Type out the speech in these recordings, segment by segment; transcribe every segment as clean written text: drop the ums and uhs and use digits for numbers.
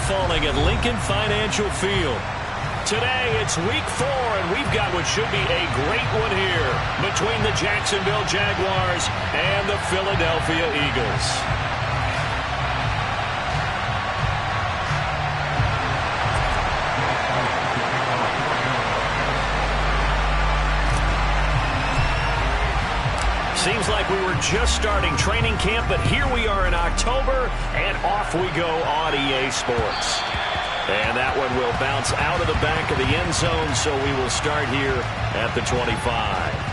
falling at Lincoln Financial Field. Today, it's week 4, and we've got what should be a great one here between the Jacksonville Jaguars and the Philadelphia Eagles. Seems like we were just starting training camp, but here we are in October, and off we go on EA Sports. And that one will bounce out of the back of the end zone, so we will start here at the 25.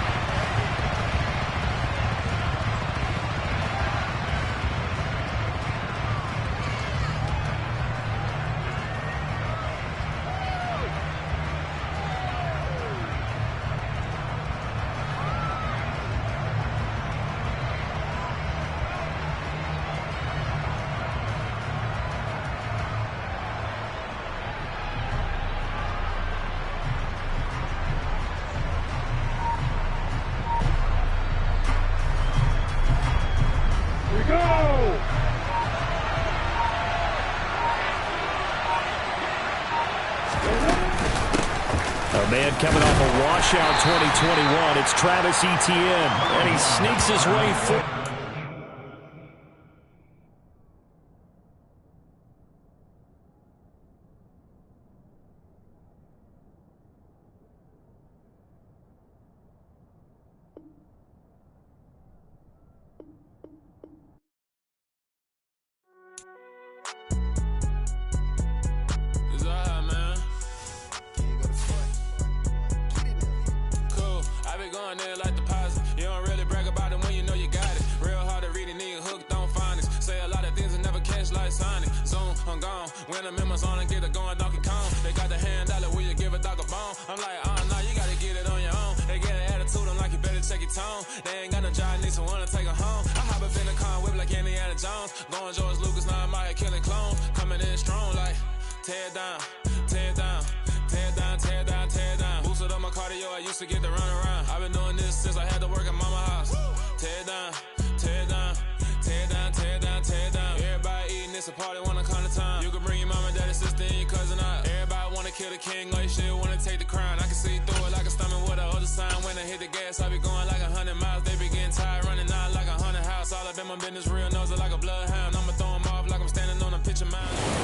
Man coming off a washout 2021, it's Travis Etienne, and he sneaks his way through.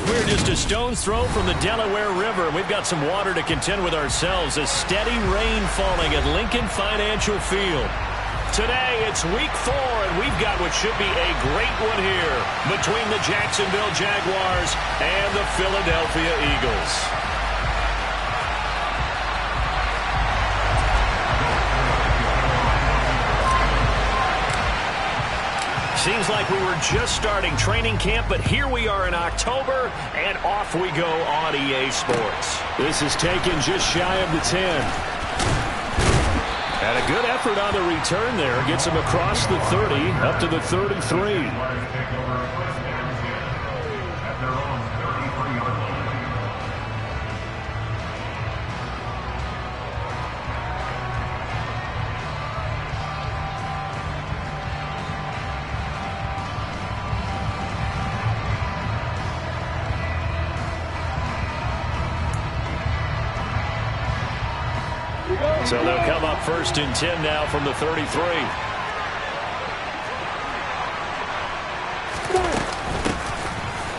We're just a stone's throw from the Delaware River. We've got some water to contend with ourselves. A steady rain falling at Lincoln Financial Field. Today, it's week 4, and we've got what should be a great one here between the Jacksonville Jaguars and the Philadelphia Eagles. Seems like we were just starting training camp, but here we are in October, and off we go on EA Sports. This is taken just shy of the 10. And a good effort on the return there. Gets him across the 30, up to the 33. So they'll come up 1st and 10 now from the 33.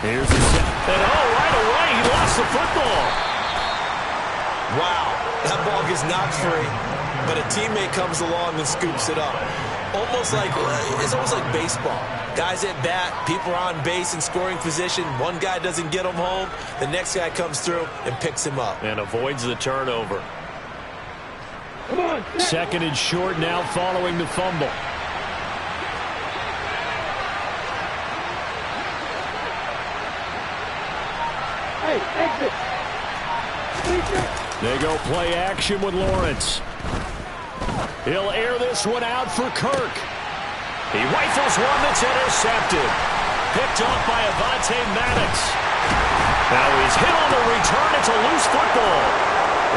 Here's the set. And right away, he lost the football. Wow, that ball gets knocked free, but a teammate comes along and scoops it up. It's almost like baseball. Guys at bat, people are on base in scoring position. One guy doesn't get him home. The next guy comes through and picks him up. And avoids the turnover. 2nd and short now following the fumble. Hey, exit. They go play action with Lawrence. He'll air this one out for Kirk. He rifles one that's intercepted. Picked off by Avonte Maddox. Now he's hit on the return. It's a loose football.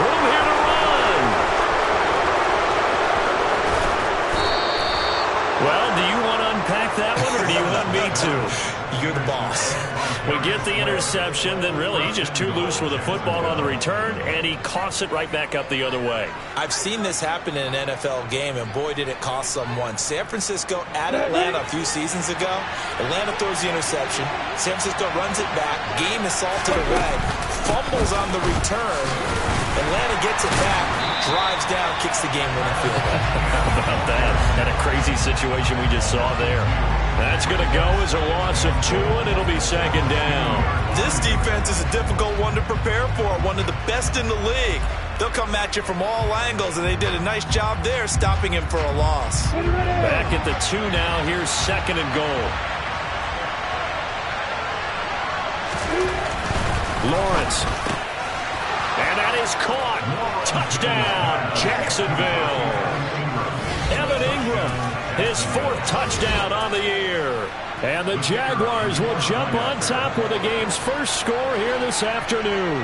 Room here to run. Well, do you want to unpack that one, or do you want me to. You're the boss. We get the interception, then really he's just too loose with the football on the return, and he coughs it right back up the other way. I've seen this happen in an NFL game, and boy, did it cost someone. San Francisco at Atlanta a few seasons ago. Atlanta throws the interception. San Francisco runs it back. Game is salted away. Fumbles on the return. Atlanta gets it back, drives down, kicks the game-winning field goal. How about that? And a crazy situation we just saw there. That's going to go as a loss of 2, and it'll be second down. This defense is a difficult one to prepare for, one of the best in the league. They'll come at you from all angles, and they did a nice job there stopping him for a loss. Back at the 2 now. Here's second and goal. Lawrence. And that is caught. Touchdown, Jacksonville. Evan Ingram, his 4th touchdown on the year. And the Jaguars will jump on top with the game's first score here this afternoon.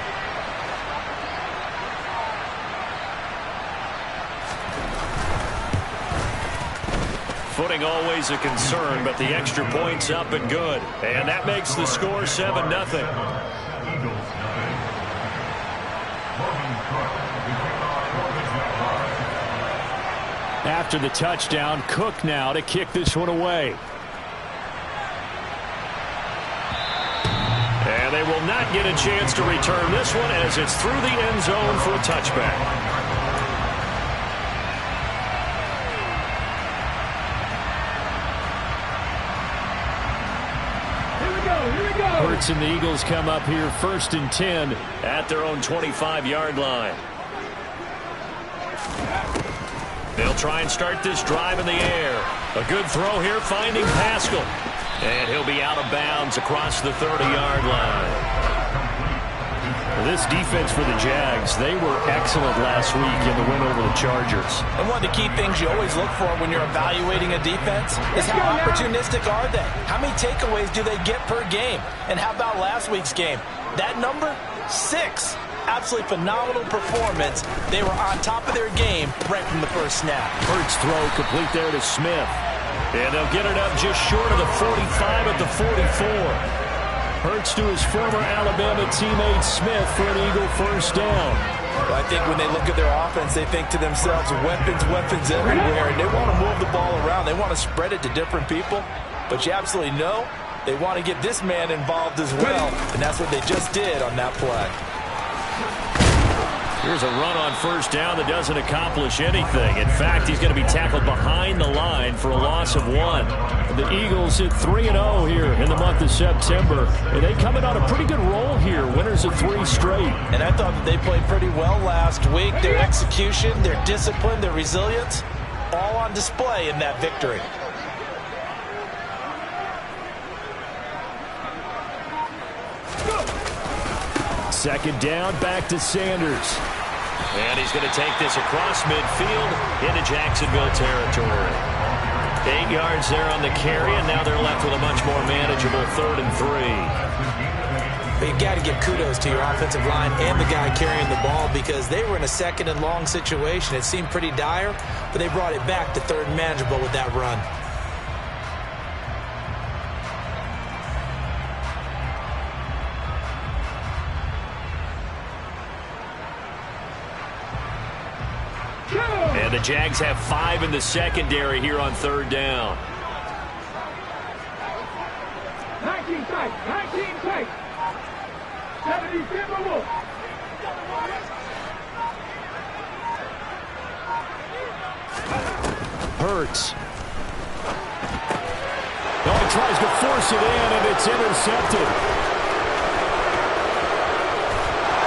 Footing always a concern, but the extra point's up and good. And that makes the score 7-0. After the touchdown, Cook now to kick this one away. And they will not get a chance to return this one as it's through the end zone for a touchback. Here we go. Hurts and the Eagles come up here 1st and 10 at their own 25-yard line. They'll try and start this drive in the air. A good throw here, finding Pascal. And he'll be out of bounds across the 30-yard line. This defense for the Jags, they were excellent last week in the win over the Chargers. And one of the key things you always look for when you're evaluating a defense is how opportunistic are they? How many takeaways do they get per game? And how about last week's game? That number? 6. Absolutely phenomenal performance. They were on top of their game right from the first snap. Hurts throw complete there to Smith. And they'll get it up just short of the 45 at the 44. Hurts to his former Alabama teammate Smith for an Eagle first down. Well, I think when they look at their offense, they think to themselves, weapons everywhere. And they want to move the ball around. They want to spread it to different people. But you absolutely know they want to get this man involved as well. And that's what they just did on that play. Here's a run on first down that doesn't accomplish anything. In fact, he's going to be tackled behind the line for a loss of 1. The Eagles hit 3-0 here in the month of September. And they come in on a pretty good roll here. Winners of 3 straight. And I thought that they played pretty well last week. Their execution, their discipline, their resilience, all on display in that victory. Second down, back to Sanders. And he's going to take this across midfield into Jacksonville territory. 8 yards there on the carry, and now they're left with a much more manageable 3rd and 3. But you got to give kudos to your offensive line and the guy carrying the ball because they were in a 2nd and long situation. It seemed pretty dire, but they brought it back to 3rd and manageable with that run. And the Jags have 5 in the secondary here on 3rd down. 19 tight. 77 Wolf. Hurts. Oh, he tries to force it in, and it's intercepted.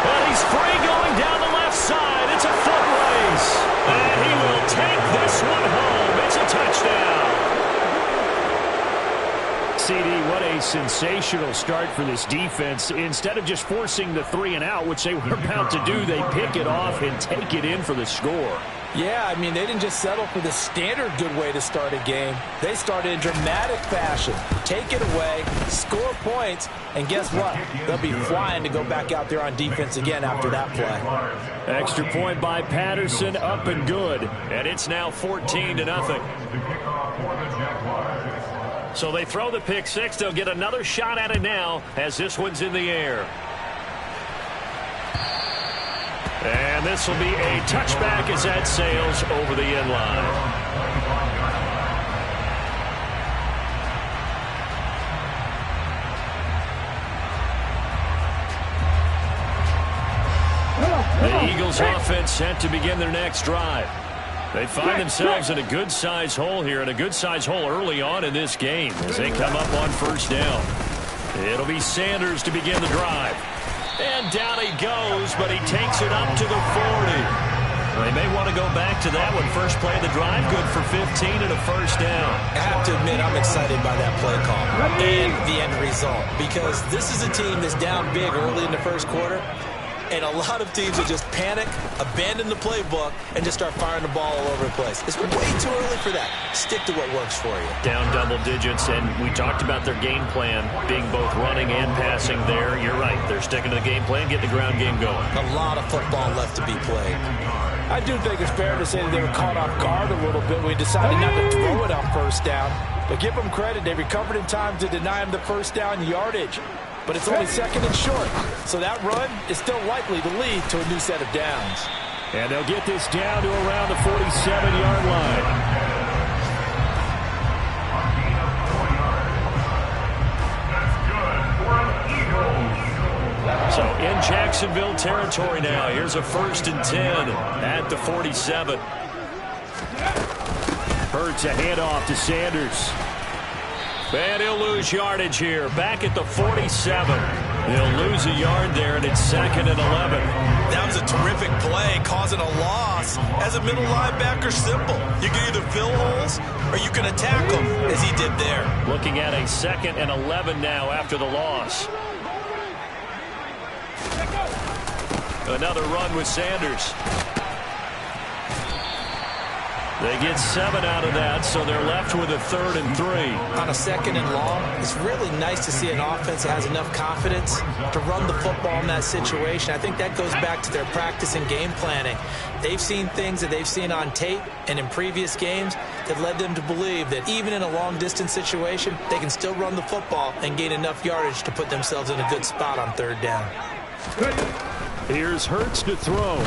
And he's free going down the left side. It's a foot race. And he will take this one home. It's a touchdown. CD, what a sensational start for this defense. Instead of just forcing the 3 and out, which they were about to do, they pick it off and take it in for the score. Yeah, I mean, they didn't just settle for the standard good way to start a game. They started in dramatic fashion. Take it away, score points, and guess what? They'll be flying to go back out there on defense again after that play. Extra point by Patterson, up and good. And it's now 14-0. So they throw the pick six. They'll get another shot at it now as this one's in the air. And this will be a touchback as that sails over the end line. The Eagles offense set to begin their next drive. They find themselves in a good-sized hole here, and a good-sized hole early on in this game as they come up on first down. It'll be Sanders to begin the drive. And down he goes, but he takes it up to the 40. They may want to go back to that one. First play of the drive, good for 15 and a first down. I have to admit, I'm excited by that play call and the end result, because this is a team that's down big early in the first quarter. And a lot of teams will just panic, abandon the playbook, and just start firing the ball all over the place. It's way too early for that. Stick to what works for you. Down double digits, and we talked about their game plan being both running and passing there. You're right. They're sticking to the game plan, getting the ground game going. A lot of football left to be played. I do think it's fair to say that they were caught off guard a little bit when we decided not to throw it on first down. But give them credit. They recovered in time to deny him the first down yardage. But it's only second and short. So that run is still likely to lead to a new set of downs. And they'll get this down to around the 47-yard line. So in Jacksonville territory now. Here's a 1st and 10 at the 47. Hurts a handoff to Sanders. And he'll lose yardage here. Back at the 47. He'll lose a yard there, and it's 2nd and 11. That was a terrific play, causing a loss. As a middle linebacker, simple. You can either fill holes or you can attack them, as he did there. Looking at a 2nd and 11 now after the loss. Another run with Sanders. They get 7 out of that, so they're left with a 3rd and 3. On a 2nd and long, it's really nice to see an offense that has enough confidence to run the football in that situation. I think that goes back to their practice and game planning. They've seen things that they've seen on tape and in previous games that led them to believe that even in a long-distance situation, they can still run the football and gain enough yardage to put themselves in a good spot on 3rd down. Here's Hurts to throw.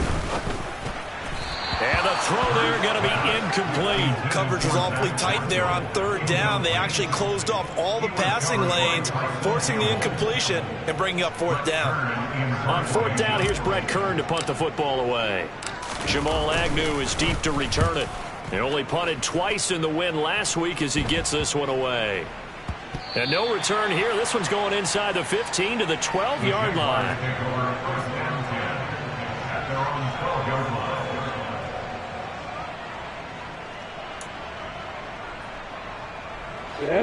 And the throw there going to be incomplete. Coverage was awfully tight there on 3rd down. They actually closed off all the passing lanes, forcing the incompletion and bringing up 4th down. On 4th down, here's Brett Kern to punt the football away. Jamal Agnew is deep to return it. They only punted twice in the win last week as he gets this one away. And no return here. This one's going inside the 15 to the 12-yard line.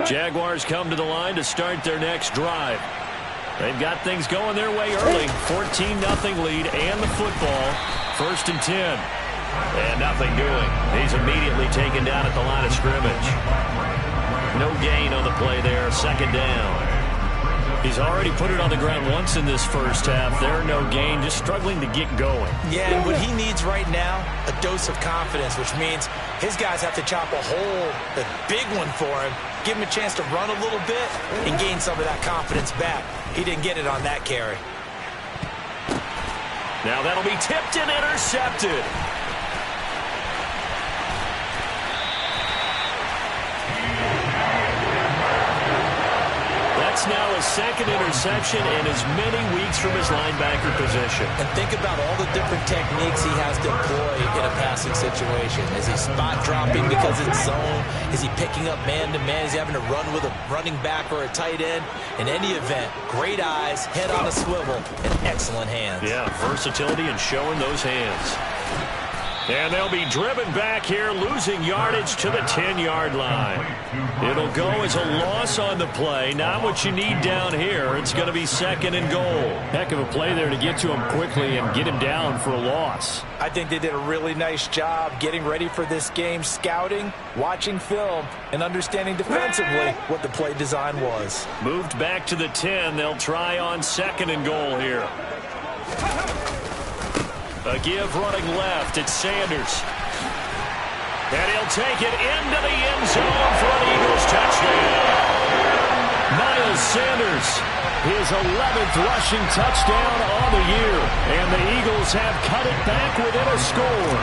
Jaguars come to the line to start their next drive. They've got things going their way early. 14-0 lead and the football. 1st and 10. And nothing doing. He's immediately taken down at the line of scrimmage. No gain on the play there. 2nd down. He's already put it on the ground once in this first half. There, no gain, just struggling to get going. Yeah, and what he needs right now, a dose of confidence, which means his guys have to chop a hole, a big one for him, give him a chance to run a little bit and gain some of that confidence back. He didn't get it on that carry. Now that'll be tipped and intercepted. That's now his 2nd interception in as many weeks from his linebacker position. And think about all the different techniques he has to employ in a passing situation. Is he spot dropping because it's zone? Is he picking up man-to-man? Is he having to run with a running back or a tight end? In any event, great eyes, head on a swivel, and excellent hands. Yeah, versatility and showing those hands. And they'll be driven back here, losing yardage to the 10-yard line. It'll go as a loss on the play. Not what you need down here. It's going to be 2nd and goal. Heck of a play there to get to him quickly and get him down for a loss. I think they did a really nice job getting ready for this game, scouting, watching film, and understanding defensively what the play design was. Moved back to the 10. They'll try on 2nd and goal here. A give running left. It's Sanders. And he'll take it into the end zone for an Eagles touchdown. Miles Sanders, his 11th rushing touchdown on the year. And the Eagles have cut it back within a score.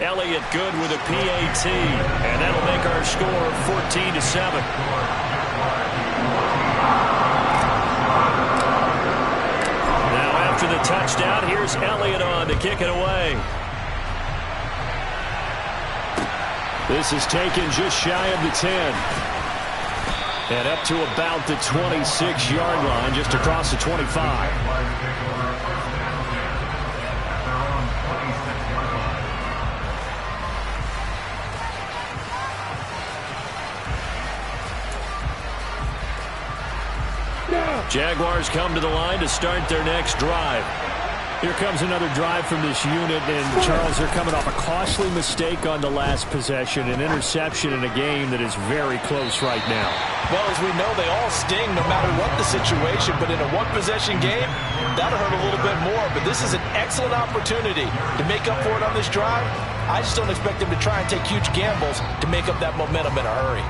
Elliott good with a PAT. And that'll make our score 14-7. After the touchdown, here's Elliott on to kick it away. This is taken just shy of the 10. And up to about the 26-yard line, just across the 25. Jaguars come to the line to start their next drive. Here comes another drive from this unit, and Charles, they're coming off a costly mistake on the last possession, an interception in a game that is very close right now. Well, as we know, they all sting no matter what the situation, but in a one-possession game, that'll hurt a little bit more. But this is an excellent opportunity to make up for it on this drive. I just don't expect them to try and take huge gambles to make up that momentum in a hurry.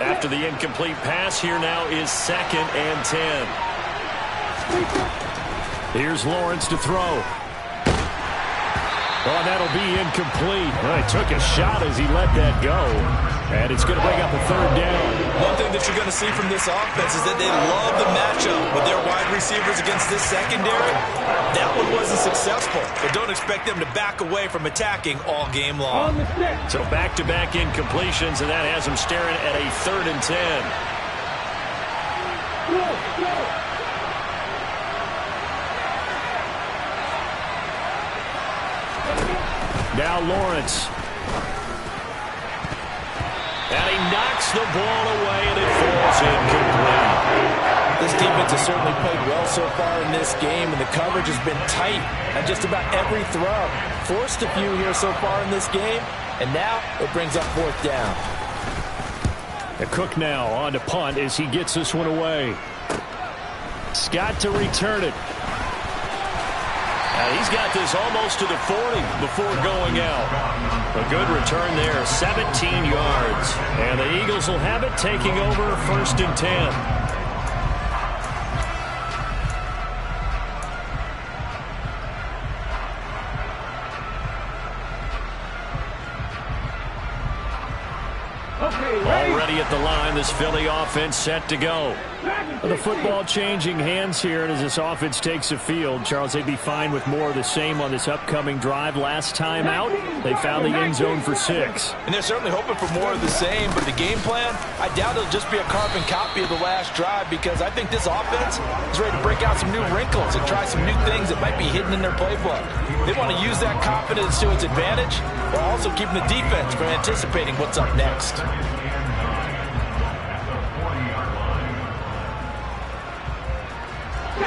After the incomplete pass, here now is 2nd and 10. Here's Lawrence to throw. Oh, that'll be incomplete. Well, he took a shot as he let that go. And it's going to bring up a 3rd down. One thing that you're going to see from this offense is that they love the matchup with their wide receivers against this secondary. That one wasn't successful, but don't expect them to back away from attacking all game long. So back-to-back incompletions, and that has them staring at a 3rd and 10. Now Lawrence. And he knocks the ball away, and it falls incomplete. This defense has certainly played well so far in this game, and the coverage has been tight on just about every throw. Forced a few here so far in this game, and now it brings up 4th down. The Cook now on to punt as he gets this one away. Scott to return it. He's got this almost to the 40 before going out. A good return there, 17 yards. And the Eagles will have it, taking over 1st and 10. Already at the line, this Philly offense set to go. The football changing hands here, and as this offense takes the field, Charles, they'd be fine with more of the same on this upcoming drive. Last time out, they found the end zone for 6. And they're certainly hoping for more of the same, but the game plan, I doubt it'll just be a carbon copy of the last drive, because I think this offense is ready to break out some new wrinkles and try some new things that might be hidden in their playbook. They want to use that confidence to its advantage, while also keeping the defense from anticipating what's up next.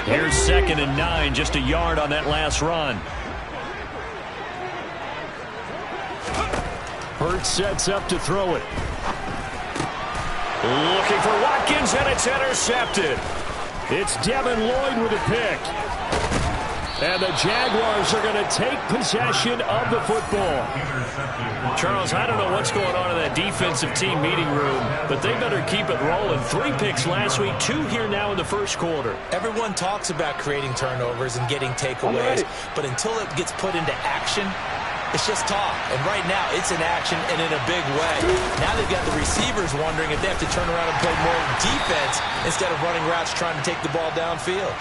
Here's 2nd and 9, just a yard on that last run. Hurts sets up to throw it. Looking for Watkins, and it's intercepted. It's Devin Lloyd with a pick. And the Jaguars are going to take possession of the football. Charles, I don't know what's going on in that defensive team meeting room, but they better keep it rolling. 3 picks last week, 2 here now in the first quarter. Everyone talks about creating turnovers and getting takeaways, but until it gets put into action, it's just talk. And right now, it's in action and in a big way. Now they've got the receivers wondering if they have to turn around and play more defense instead of running routes trying to take the ball downfield.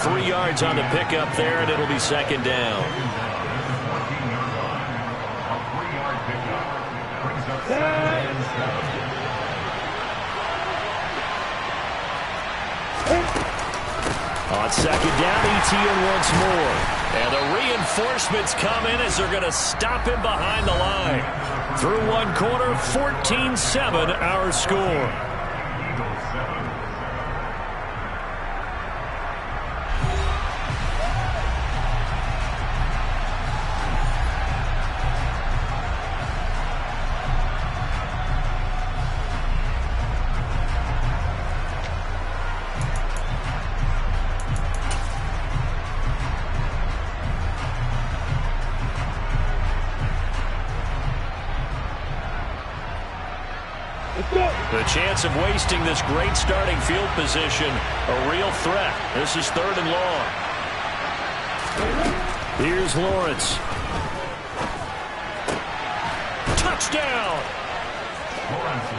3 yards on the pickup there, and it'll be 2nd down. On 2nd down, ETN once more. And the reinforcements come in as they're going to stop him behind the line. Through 1 quarter, 14-7 our score. Let's go. The chance of wasting this great starting field position, a real threat. This is 3rd and long. Here's Lawrence. Touchdown!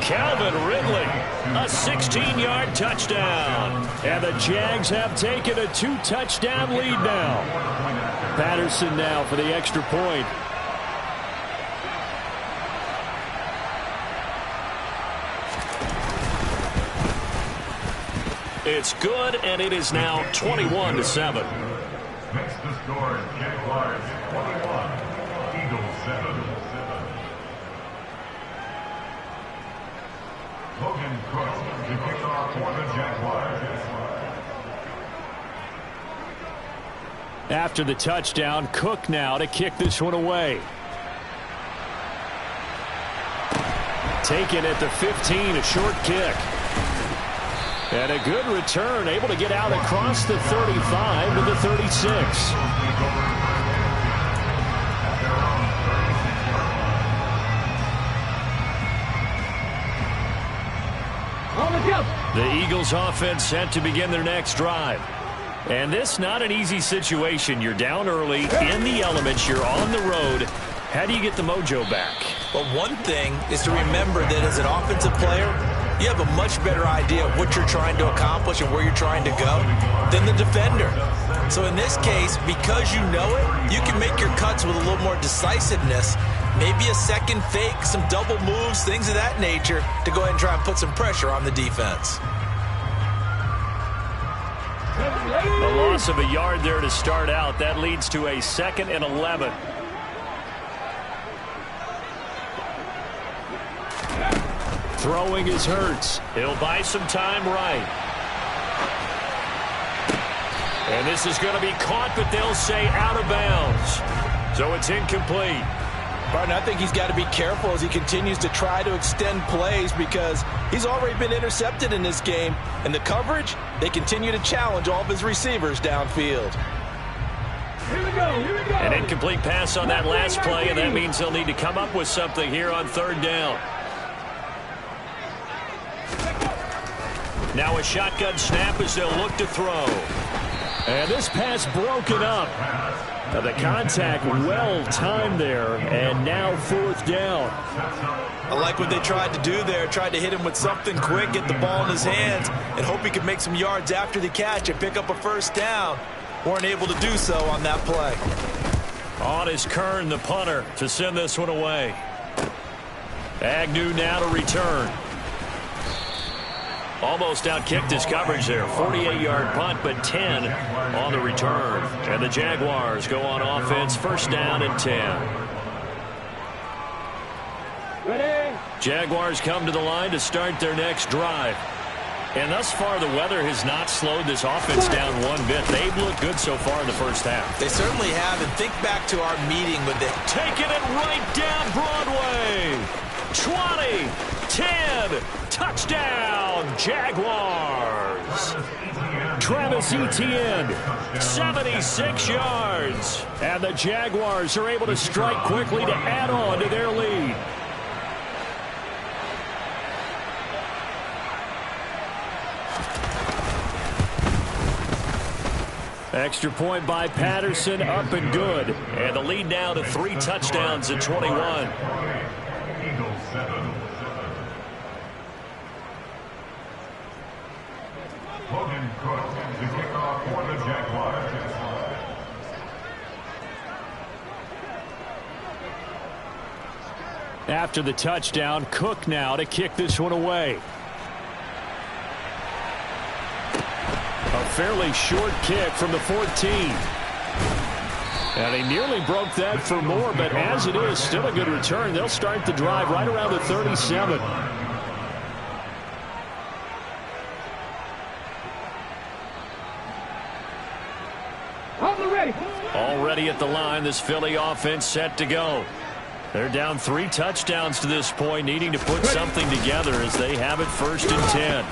Calvin Ridley, a 16-yard touchdown. And the Jags have taken a 2-touchdown lead now. Patterson now for the extra point. It's good, and it is now 21-7. Next to score, Jaguars 21, Eagles 7. Logan Cook to kick off for the Jaguars. After the touchdown, Cook now to kick this one away. Taken at the 15, a short kick. And a good return, able to get out across the 35 to the 36. The Eagles offense set to begin their next drive. And this not an easy situation. You're down early, in the elements, you're on the road. How do you get the mojo back? Well, one thing is to remember that as an offensive player, you have a much better idea of what you're trying to accomplish and where you're trying to go than the defender. So in this case, because you know it, you can make your cuts with a little more decisiveness. Maybe a second fake, some double moves, things of that nature to go ahead and try and put some pressure on the defense. A loss of a yard there to start out. That leads to a 2nd and 11. Throwing is Hurts. He'll buy some time right. And this is going to be caught, but they'll say out of bounds. So it's incomplete. Barton, I think he's got to be careful as he continues to try to extend plays because he's already been intercepted in this game. And the coverage, they continue to challenge all of his receivers downfield. Here we go. Here we go. An incomplete pass on that last play, and that means they'll need to come up with something here on 3rd down. Now a shotgun snap as they'll look to throw. And this pass broken up. Now the contact well timed there, and now 4th down. I like what they tried to do there, tried to hit him with something quick, get the ball in his hands, and hope he could make some yards after the catch and pick up a 1st down. Weren't able to do so on that play. On is Kern, the punter, to send this one away. Agnew now to return. Almost outkicked his coverage there. 48-yard punt, but 10 on the return. And the Jaguars go on offense, 1st down and 10. Ready? Jaguars come to the line to start their next drive. And thus far, the weather has not slowed this offense down one bit. They've looked good so far in the 1st half. They certainly have, and think back to our meeting with the... Taking it right down Broadway. 20, 10, touchdown, Jaguars. Travis Etienne, 76 yards. And the Jaguars are able to strike quickly to add on to their lead. Extra point by Patterson, up and good. And the lead now to 3 touchdowns at 21. Eagles 7. Logan Cook to kick off for the Jaguars. After the touchdown, Cook now to kick this one away. A fairly short kick from the 14. And he nearly broke that for more, but as it is, still a good return. They'll start the drive right around the 37. Already at the line, this Philly offense set to go. They're down 3 touchdowns to this point, needing to put something together as they have it 1st and 10.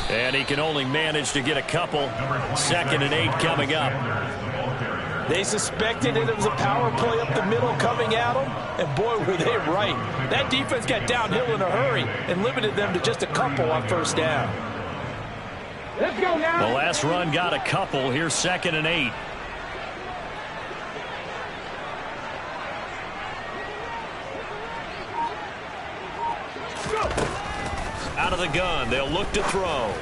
And he can only manage to get a couple. 2nd and 8 coming up. They suspected that it was a power play up the middle coming at them, and boy, were they right. That defense got downhill in a hurry and limited them to just a couple on first down. Let's go now. The last run got a couple. Here's 2nd and 8. Out of the gun. They'll look to throw.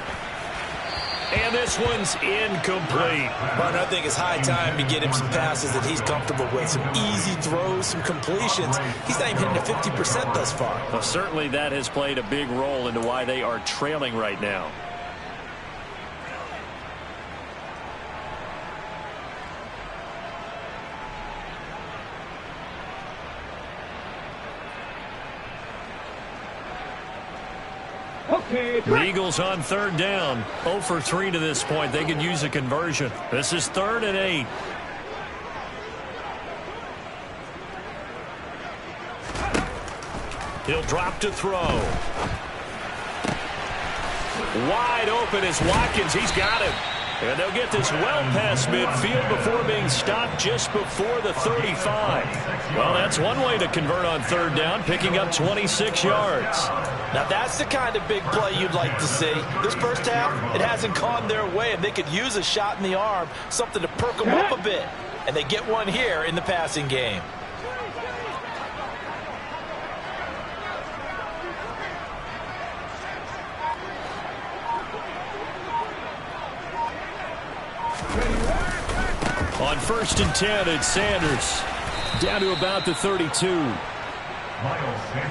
And this one's incomplete. But I think it's high time to get him some passes that he's comfortable with. Some easy throws, some completions. He's not even hitting to 50% thus far. Well, certainly that has played a big role into why they are trailing right now. The Eagles on 3rd down. 0 for 3 to this point. They could use a conversion. This is 3rd and 8. He'll drop to throw. Wide open is Watkins. He's got him. And they'll get this well past midfield before being stopped just before the 35. Well, that's one way to convert on 3rd down, picking up 26 yards. Now, that's the kind of big play you'd like to see. This first half, it hasn't gone their way, and they could use a shot in the arm, something to perk them up a bit. And they get one here in the passing game. On 1st and 10, it's Sanders. Down to about the 32.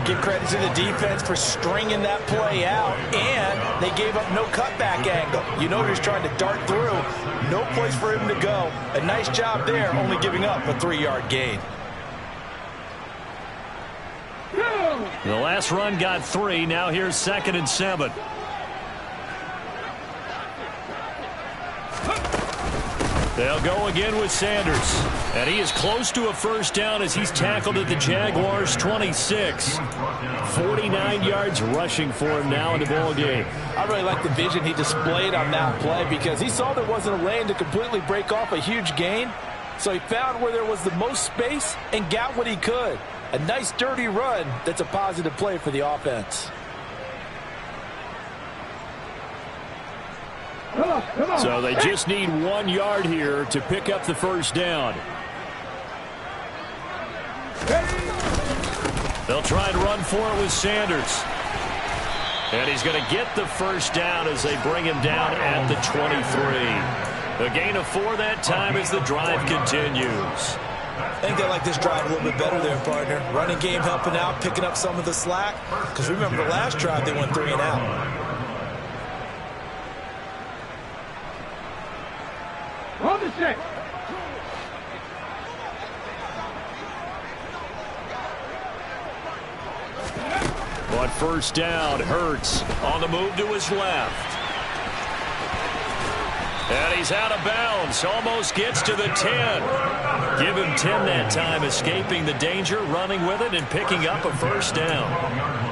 Give credit to the defense for stringing that play out, and they gave up no cutback angle. You know he was trying to dart through. No place for him to go. A nice job there, only giving up a 3-yard gain. The last run got 3. Now here's 2nd and 7. They'll go again with Sanders. And he is close to a first down as he's tackled at the Jaguars' 26. 49 yards rushing for him now in the ball game. I really like the vision he displayed on that play because he saw there wasn't a lane to completely break off a huge gain. So he found where there was the most space and got what he could. A nice dirty run that's a positive play for the offense. Come on. So they just need 1 yard here to pick up the first down. They'll try and run for it with Sanders. And he's going to get the first down as they bring him down at the 23. A gain of 4 that time as the drive continues. I think they like this drive a little bit better there, partner. Running game helping out, picking up some of the slack. Because remember the last drive, they went 3 and out. On the set. On first down, Hurts on the move to his left. And he's out of bounds. Almost gets to the 10. Give him 10 that time, escaping the danger, running with it, and picking up a first down.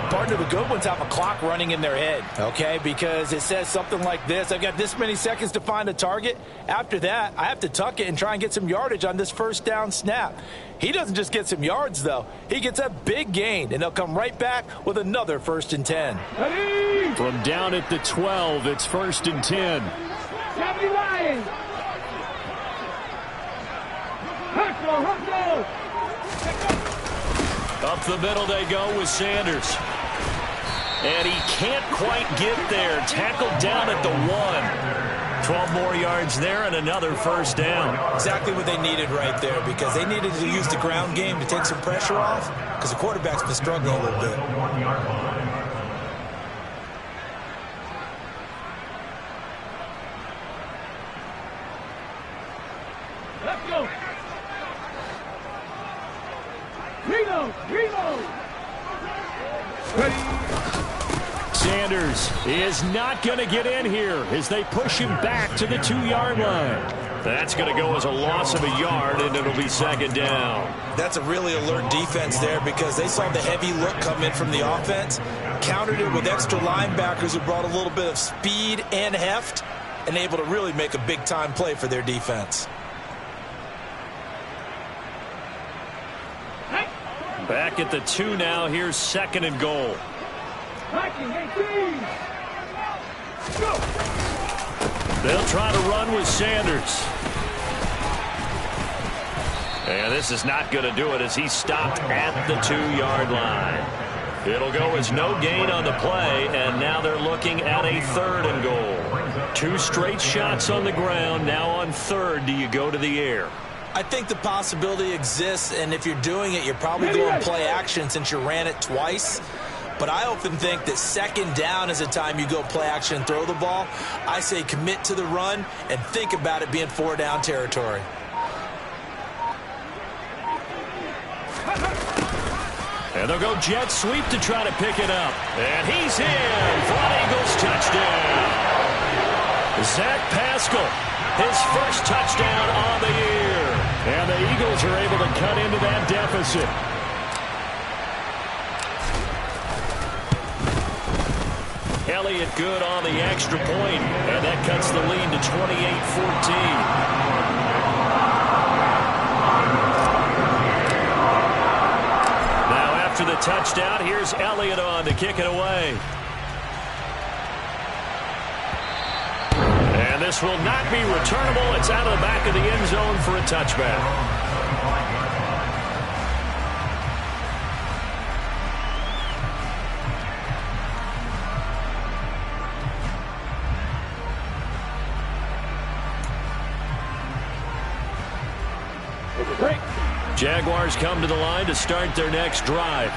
Partner, the good ones have a clock running in their head, okay? Because it says something like this. I've got this many seconds to find a target. After that, I have to tuck it and try and get some yardage on this first down snap. He doesn't just get some yards, though. He gets a big gain, and they'll come right back with another 1st and 10. Ready? From down at the 12, it's 1st and 10. Happy Lions. Hustle. Up the middle they go with Sanders. And he can't quite get there. Tackled down at the 1. 12 more yards there and another first down. Exactly what they needed right there because they needed to use the ground game to take some pressure off because the quarterback's been struggling a little bit. Let's go. Reload. Sanders is not going to get in here as they push him back to the 2-yard line. That's going to go as a loss of a yard, and it'll be 2nd down. That's a really alert defense there because they saw the heavy look come in from the offense, countered it with extra linebackers who brought a little bit of speed and heft, and able to really make a big-time play for their defense. Back at the 2 now. Here's 2nd and goal. They'll try to run with Sanders. And this is not going to do it as he's stopped at the 2-yard line. It'll go as no gain on the play, and now they're looking at a 3rd and goal. 2 straight shots on the ground. Now on 3rd, do you go to the air? I think the possibility exists, and if you're doing it, you're probably going play action since you ran it twice. But I often think that 2nd down is a time you go play action and throw the ball. I say commit to the run and think about it being 4-down territory. And they'll go jet sweep to try to pick it up. And he's in for an Eagles touchdown. Zach Pascal, his first touchdown on the year. And the Eagles are able to cut into that deficit. Elliott good on the extra point, and that cuts the lead to 28-14. After the touchdown, here's Elliott on to kick it away. And this will not be returnable. It's out of the back of the end zone for a touchback. Jaguars come to the line to start their next drive.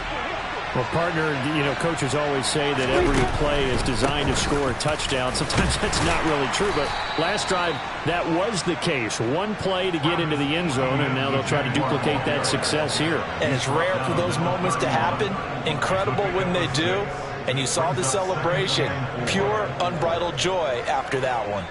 Well, partner, coaches always say that every play is designed to score a touchdown. Sometimes that's not really true, but last drive, that was the case. One play to get into the end zone, and now they'll try to duplicate that success here. And it's rare for those moments to happen. Incredible when they do. And you saw the celebration. Pure, unbridled joy after that one.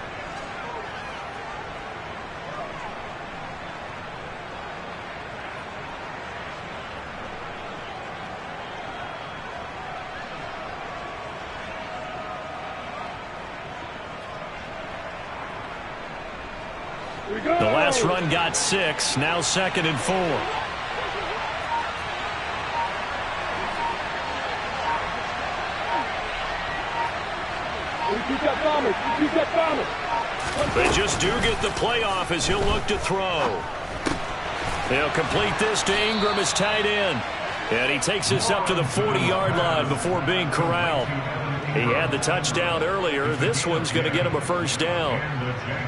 The last run got 6. Now 2nd and 4. They just do get the playoff as he'll look to throw. He'll complete this to Ingram as tight end. And he takes this up to the 40-yard line before being corralled. He had the touchdown earlier. This one's going to get him a first down.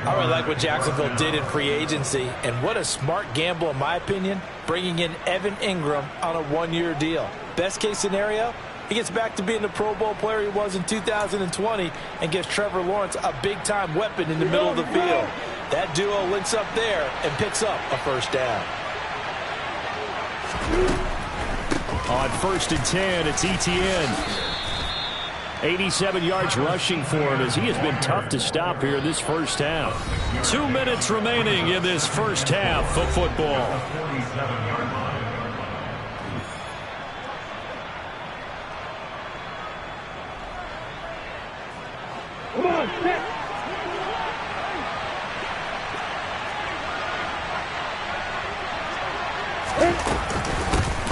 I really like what Jacksonville did in free agency. And what a smart gamble, in my opinion, bringing in Evan Ingram on a 1-year deal. Best case scenario, he gets back to being the Pro Bowl player he was in 2020 and gives Trevor Lawrence a big-time weapon in the middle of the field. That duo links up there and picks up a first down. On 1st and 10, it's Etienne. 87 yards rushing for him as he has been tough to stop here this first half. 2 minutes remaining in this first half of football. Come on, set.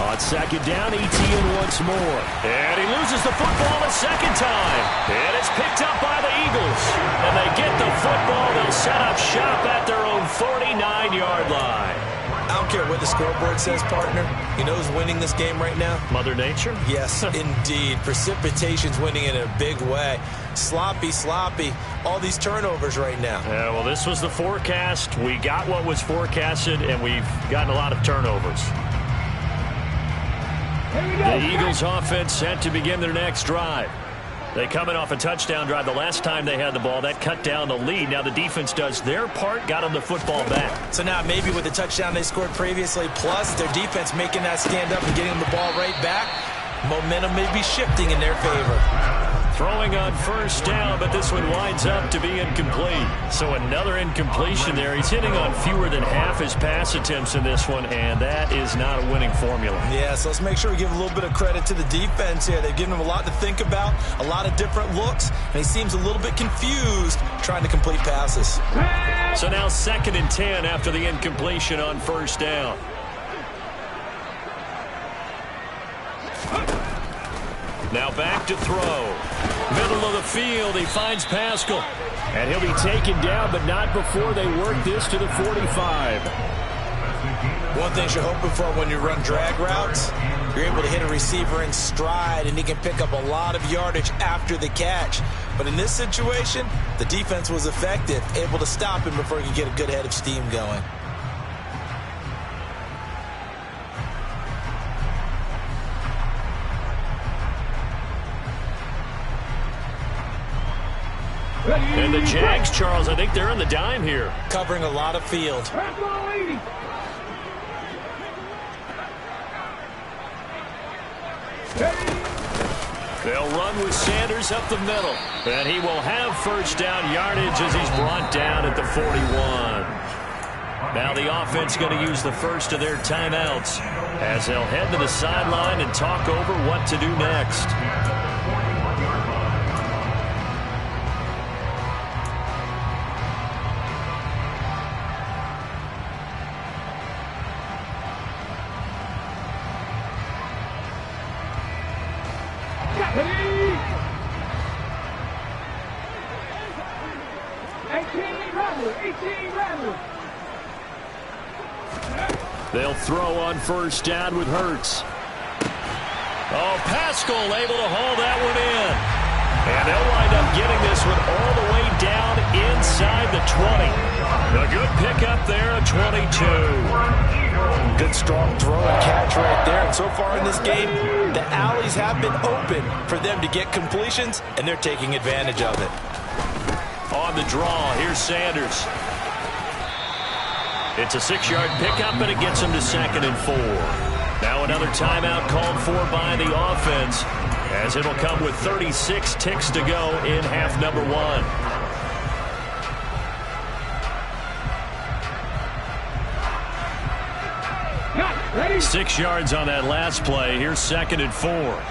On 2nd down, Etienne once more. And he loses the football a second time. And it's picked up by the Eagles. And they get the football. They'll set up shop at their own 49-yard line. I don't care what the scoreboard says, partner. You know who's winning this game right now? Mother Nature? Yes, indeed. Precipitation's winning in a big way. Sloppy. All these turnovers right now. Yeah, well, this was the forecast. We got what was forecasted, and we've gotten a lot of turnovers. The Eagles offense set to begin their next drive. They come in off a touchdown drive. The last time they had the ball, that cut down the lead. Now the defense does their part, got them the football back. So now maybe with the touchdown they scored previously, plus their defense making that stand up and getting them the ball right back, momentum may be shifting in their favor. Throwing on first down, but this one winds up to be incomplete. So another incompletion there. He's hitting on fewer than half his pass attempts in this one, and that is not a winning formula. Yeah, so let's make sure we give a little bit of credit to the defense here. They've given him a lot to think about, a lot of different looks, and he seems a little bit confused trying to complete passes. So now 2nd and 10 after the incompletion on first down. Now back to throw. Middle of the field, he finds Pascal. And he'll be taken down, but not before they work this to the 45. One thing you're hoping for when you run drag routes, you're able to hit a receiver in stride, and he can pick up a lot of yardage after the catch. But in this situation, the defense was effective, able to stop him before he could get a good head of steam going. And the Jags, Charles, I think they're on the dime here. Covering a lot of field. They'll run with Sanders up the middle. And he will have first down yardage as he's brought down at the 41. Now the offense going to use the first of their timeouts as they'll head to the sideline and talk over what to do next. They'll throw on first down with Hurts. Oh, Pascal able to haul that one in. And they'll wind up getting this one all the way down inside the 20. A good pickup there, a 22. Good strong throw and catch right there. And so far in this game, the alleys have been open for them to get completions, and they're taking advantage of it. On the draw, here's Sanders. It's a 6-yard pickup, and it gets him to 2nd and 4. Now another timeout called for by the offense, as it'll come with 36 ticks to go in half number 1. Ready? 6 yards on that last play. Here's 2nd and 4.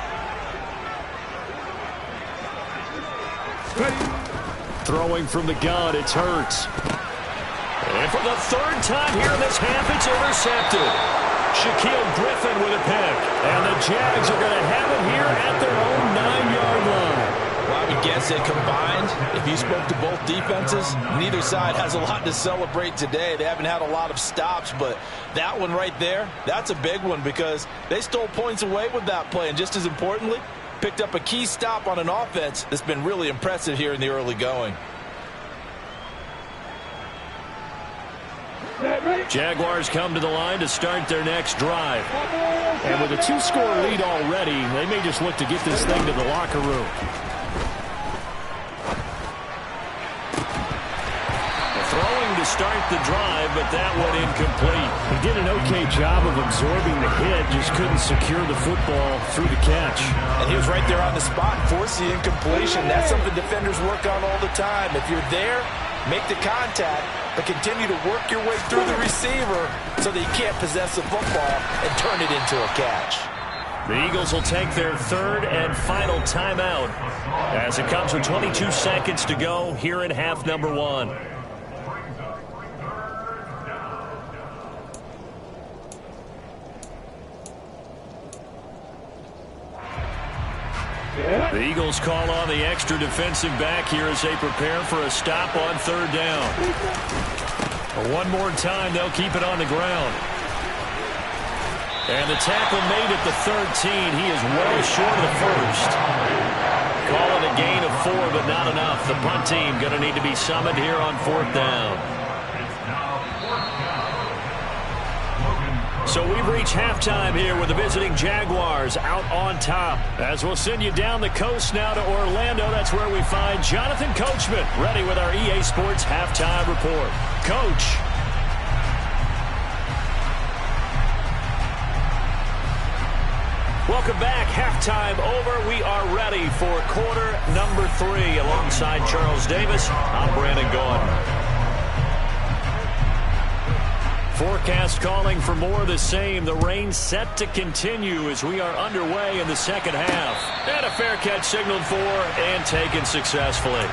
Throwing from the gun, it's Hurts. And for the 3rd time here in this half, it's intercepted. Shaquille Griffin with a pick. And the Jags are going to have it here at their own 9-yard line. Well, I would guess that combined, if you spoke to both defenses, neither side has a lot to celebrate today. They haven't had a lot of stops, but that one right there, that's a big one because they stole points away with that play. And just as importantly, picked up a key stop on an offense that's been really impressive here in the early going. Jaguars come to the line to start their next drive. And with a 2-score lead already, they may just look to get this thing to the locker room. Throwing to start the drive, but that one incomplete. He did an okay job of absorbing the hit, just couldn't secure the football through the catch. And he was right there on the spot and forced the incompletion. That's something defenders work on all the time. If you're there, make the contact, but continue to work your way through the receiver so that you can't possess the football and turn it into a catch. The Eagles will take their 3rd and final timeout as it comes with 22 seconds to go here in half number 1. The Eagles call on the extra defensive back here as they prepare for a stop on 3rd down. One more time, they'll keep it on the ground. And the tackle made at the 13. He is well short of the first. Call it a gain of 4, but not enough. The punt team going to need to be summoned here on 4th down. So we've reached halftime here with the visiting Jaguars out on top. As we'll send you down the coast now to Orlando, that's where we find Jonathan Coachman ready with our EA Sports Halftime Report. Coach. Welcome back. Halftime over. We are ready for quarter number 3. Alongside Charles Davis, I'm Brandon Gaudin. Forecast calling for more of the same. The rain set to continue as we are underway in the second half. And a fair catch signaled for and taken successfully.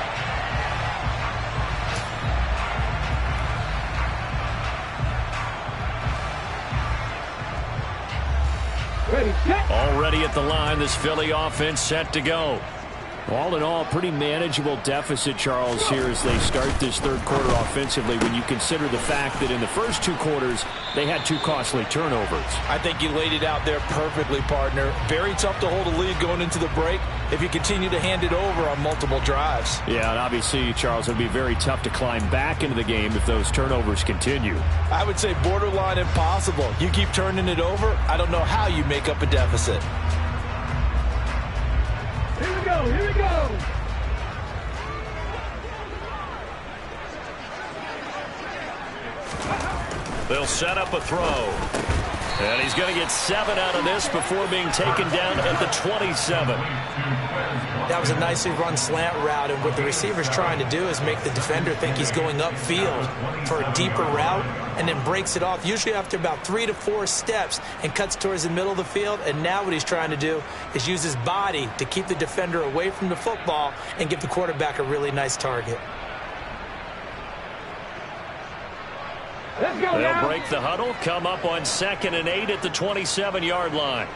Ready, set. Already at the line, this Philly offense set to go. All in all, pretty manageable deficit, Charles, here as they start this third quarter offensively when you consider the fact that in the first two quarters, they had 2 costly turnovers. I think you laid it out there perfectly, partner. Very tough to hold a lead going into the break if you continue to hand it over on multiple drives. Yeah, and obviously, Charles, it would be very tough to climb back into the game if those turnovers continue. I would say borderline impossible. You keep turning it over, I don't know how you make up a deficit. Here we go, here we go. They'll set up a throw. And he's going to get 7 out of this before being taken down at the 27. That was a nicely run slant route, and what the receiver's trying to do is make the defender think he's going upfield for a deeper route and then breaks it off, usually after about 3 to 4 steps, and cuts towards the middle of the field. And now what he's trying to do is use his body to keep the defender away from the football and give the quarterback a really nice target. Let's go They'll now. break the huddle, come up on 2nd and 8 at the 27-yard line.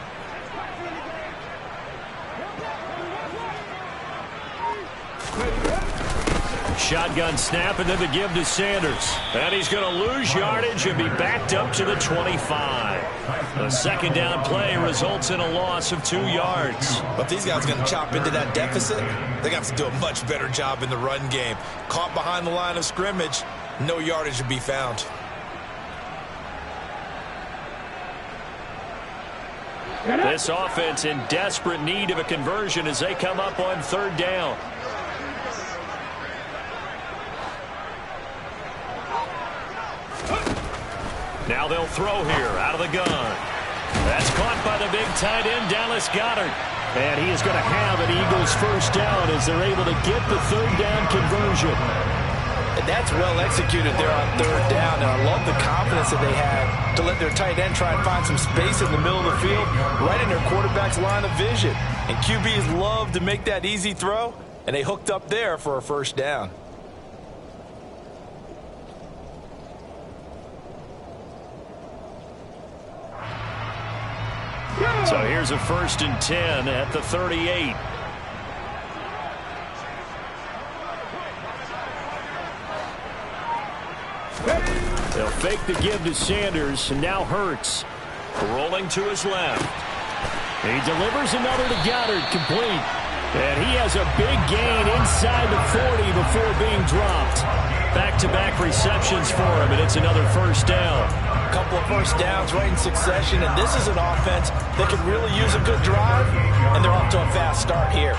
Shotgun snap, and then the give to Sanders. And he's going to lose yardage and be backed up to the 25. The second down play results in a loss of 2 yards. But if these guys are going to chop into that deficit, they're going to have to do a much better job in the run game. Caught behind the line of scrimmage, no yardage to be found. This offense in desperate need of a conversion as they come up on 3rd down. Now they'll throw here out of the gun. That's caught by the big tight end, Dallas Goedert. And he is going to have an Eagles first down as they're able to get the 3rd down conversion. And that's well executed there on 3rd down, and I love the confidence that they had to let their tight end try and find some space in the middle of the field, right in their quarterback's line of vision. And QBs love to make that easy throw, and they hooked up there for a first down. So here's a 1st and 10 at the 38. They'll fake the give to Sanders, and now Hurts. Rolling to his left. He delivers another to Goddard, complete. And he has a big gain inside the 40 before being dropped. Back-to-back receptions for him, and it's another first down. A couple of first downs right in succession, and this is an offense that can really use a good drive, and they're off to a fast start here.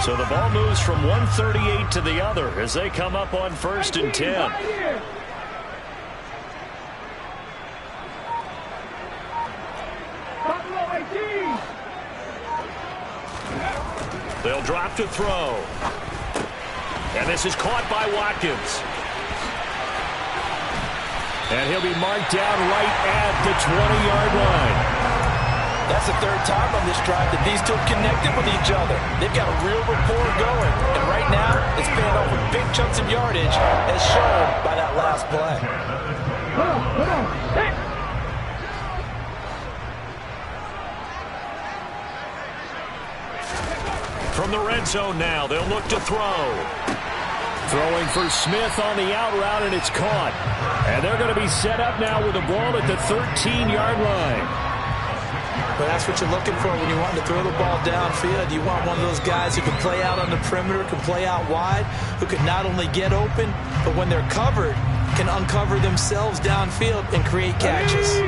So the ball moves from 138 to the other as they come up on 1st and 10. They'll drop to throw. And this is caught by Watkins. And he'll be marked down right at the 20-yard line. That's the 3rd time on this drive that these two have connected with each other. They've got a real rapport going. And right now, it's paying off with big chunks of yardage, as shown by that last play. Come on, set. From the red zone now, they'll look to throw. Throwing for Smith on the out route, and it's caught. And they're going to be set up now with the ball at the 13-yard line. But that's what you're looking for when you want to throw the ball downfield. You want one of those guys who can play out on the perimeter, can play out wide, who can not only get open, but when they're covered, can uncover themselves downfield and create catches.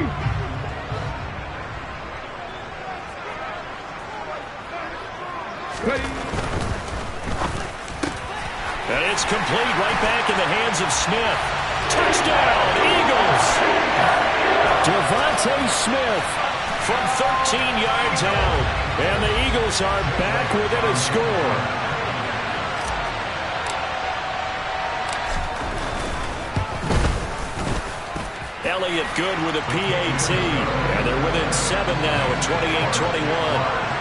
And it's complete right back in the hands of Smith. Touchdown, Eagles! Devontae Smith from 13 yards out. And the Eagles are back within a score. Elliott good with a PAT. And they're within 7 now at 28-21.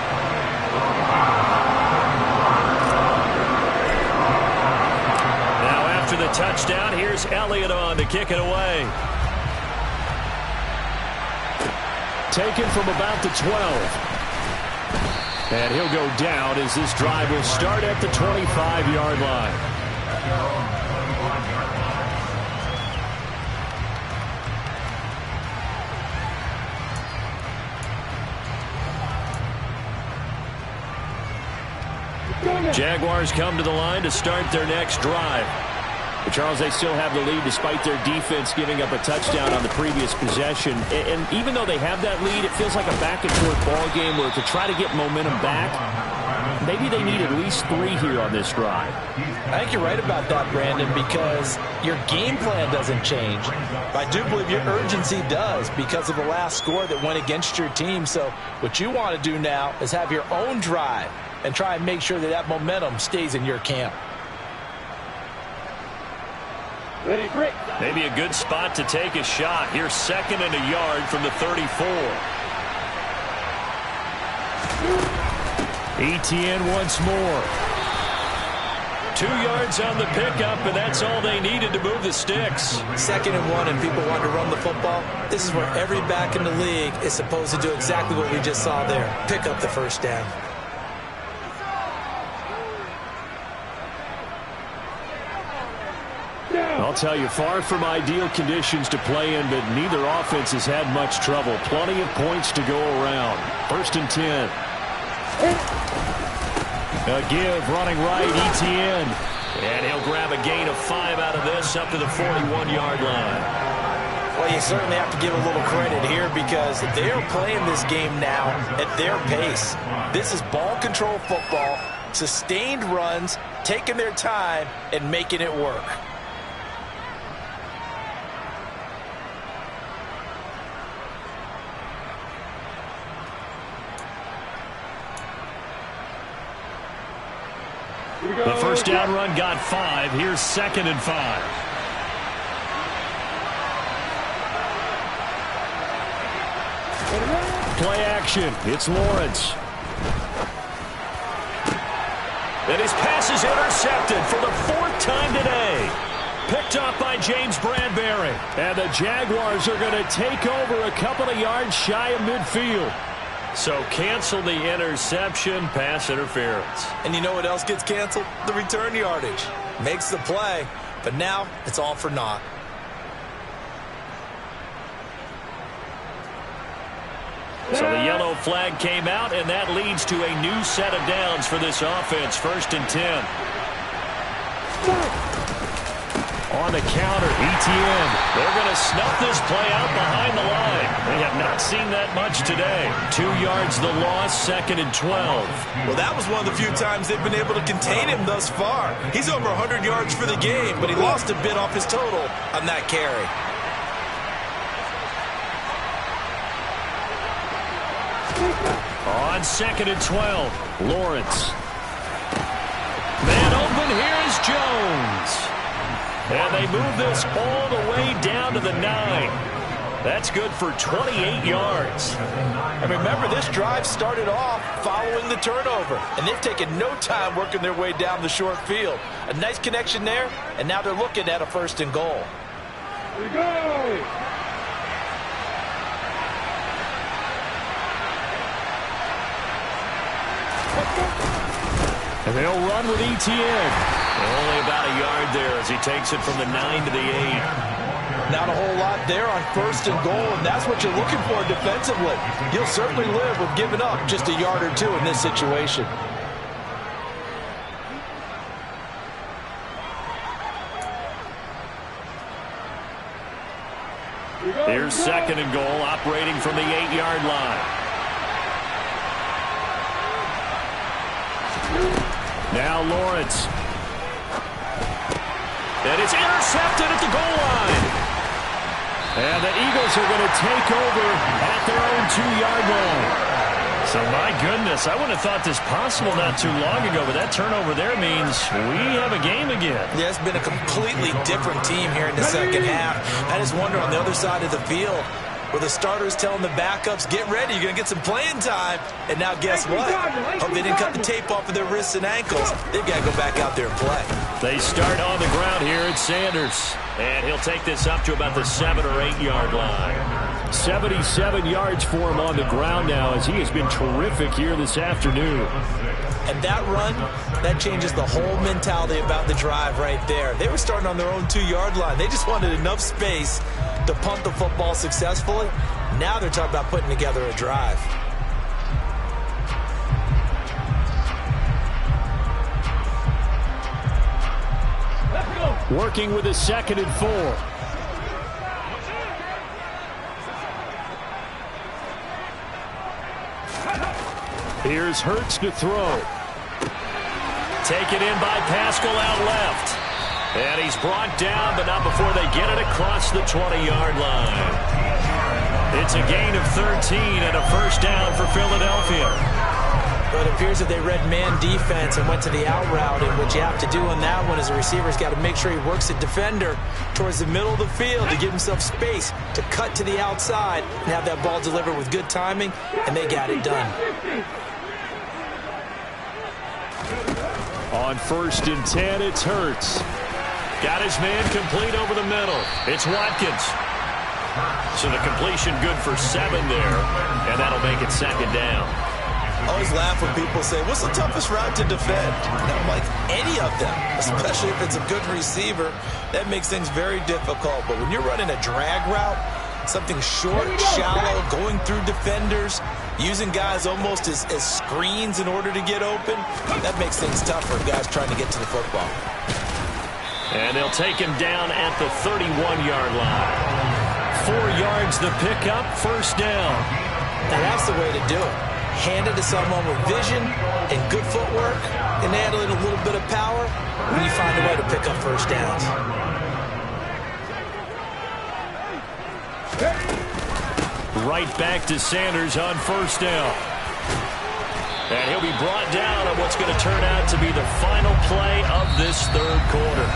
Now after the touchdown, here's Elliott on to kick it away. Taken from about the 12. And he'll go down as this drive will start at the 25-yard line. Jaguars come to the line to start their next drive. But Charles, they still have the lead despite their defense giving up a touchdown on the previous possession. And even though they have that lead, it feels like a back-and-forth ball game where to try to get momentum back, maybe they need at least 3 here on this drive. I think you're right about that, Brandon, because your game plan doesn't change. But I do believe your urgency does because of the last score that went against your team. So what you want to do now is have your own drive and try and make sure that that momentum stays in your camp. Maybe a good spot to take a shot. Here's 2nd and a yard from the 34. Etienne once more. 2 yards on the pickup, and that's all they needed to move the sticks. 2nd and 1, and people want to run the football. This is where every back in the league is supposed to do exactly what we just saw there. Pick up the first down. I'll tell you, far from ideal conditions to play in, but neither offense has had much trouble. Plenty of points to go around. 1st and 10. A give, running right, Etienne. And he'll grab a gain of 5 out of this up to the 41-yard line. Well, you certainly have to give a little credit here because they are playing this game now at their pace. This is ball control football, sustained runs, taking their time, and making it work. The first down run got 5. Here's 2nd and 5. Play action. It's Lawrence. And his pass is intercepted for the 4th time today. Picked off by James Bradbury. And the Jaguars are going to take over a couple of yards shy of midfield. So cancel the interception, pass interference. And you know what else gets canceled? The return yardage. Makes the play, but now it's all for naught. So the yellow flag came out, and that leads to a new set of downs for this offense. 1st and 10. On the counter, Etienne. They're going to snuff this play out behind the line. They have not seen that much today. 2 yards the loss, 2nd and 12. Well, that was one of the few times they've been able to contain him thus far. He's over 100 yards for the game, but he lost a bit off his total on that carry. On 2nd and 12, Lawrence. Man open, here's Jones. And they move this all the way down to the 9. That's good for 28 yards. And remember, this drive started off following the turnover. And they've taken no time working their way down the short field. A nice connection there, and now they're looking at a 1st and goal. Here we go! And they'll run with Etienne. Only about a yard there as he takes it from the 9 to the 8. Not a whole lot there on 1st and goal, and that's what you're looking for defensively. You'll certainly live with giving up just a yard or 2 in this situation. Here's 2nd and goal, operating from the 8-yard line. Now Lawrence. And it's intercepted at the goal line. And the Eagles are going to take over at their own 2-yard line. So, my goodness, I wouldn't have thought this possible not too long ago, but that turnover there means we have a game again. Yeah, it's been a completely different team here in the second half. I just wonder on the other side of the field, where the starters telling the backups, get ready, you're going to get some playing time. And now guess what? Hope they didn't cut the tape off of their wrists and ankles. They've got to go back out there and play. They start on the ground here at Sanders. And he'll take this up to about the 7- or 8-yard line. 77 yards for him on the ground now as he has been terrific here this afternoon. And that run, that changes the whole mentality about the drive right there. They were starting on their own 2-yard line. They just wanted enough space to punt the football successfully. Now they're talking about putting together a drive. Working with a 2nd and 4. Here's Hurts to throw. Taken in by Pascal out left. And he's brought down, but not before they get it across the 20-yard line. It's a gain of 13 and a first down for Philadelphia. But it appears that they read man defense and went to the out route. And what you have to do on that one is the receiver's got to make sure he works the defender towards the middle of the field to give himself space to cut to the outside and have that ball delivered with good timing, and they got it done. On 1st and 10, it's Hurts. Got his man complete over the middle. It's Watkins. So the completion good for 7 there, and that'll make it 2nd down. I always laugh when people say, what's the toughest route to defend? And I'm like, any of them, especially if it's a good receiver. That makes things very difficult. But when you're running a drag route, something short, shallow, going through defenders, using guys almost as screens in order to get open, that makes things tough for guys trying to get to the football. And they'll take him down at the 31-yard line. 4 yards the pickup, first down. Now that's the way to do it. Hand it to someone with vision and good footwork, and add in a little bit of power when you find a way to pick up first downs. Right back to Sanders on first down. And he'll be brought down on what's going to turn out to be the final play of this 3rd quarter.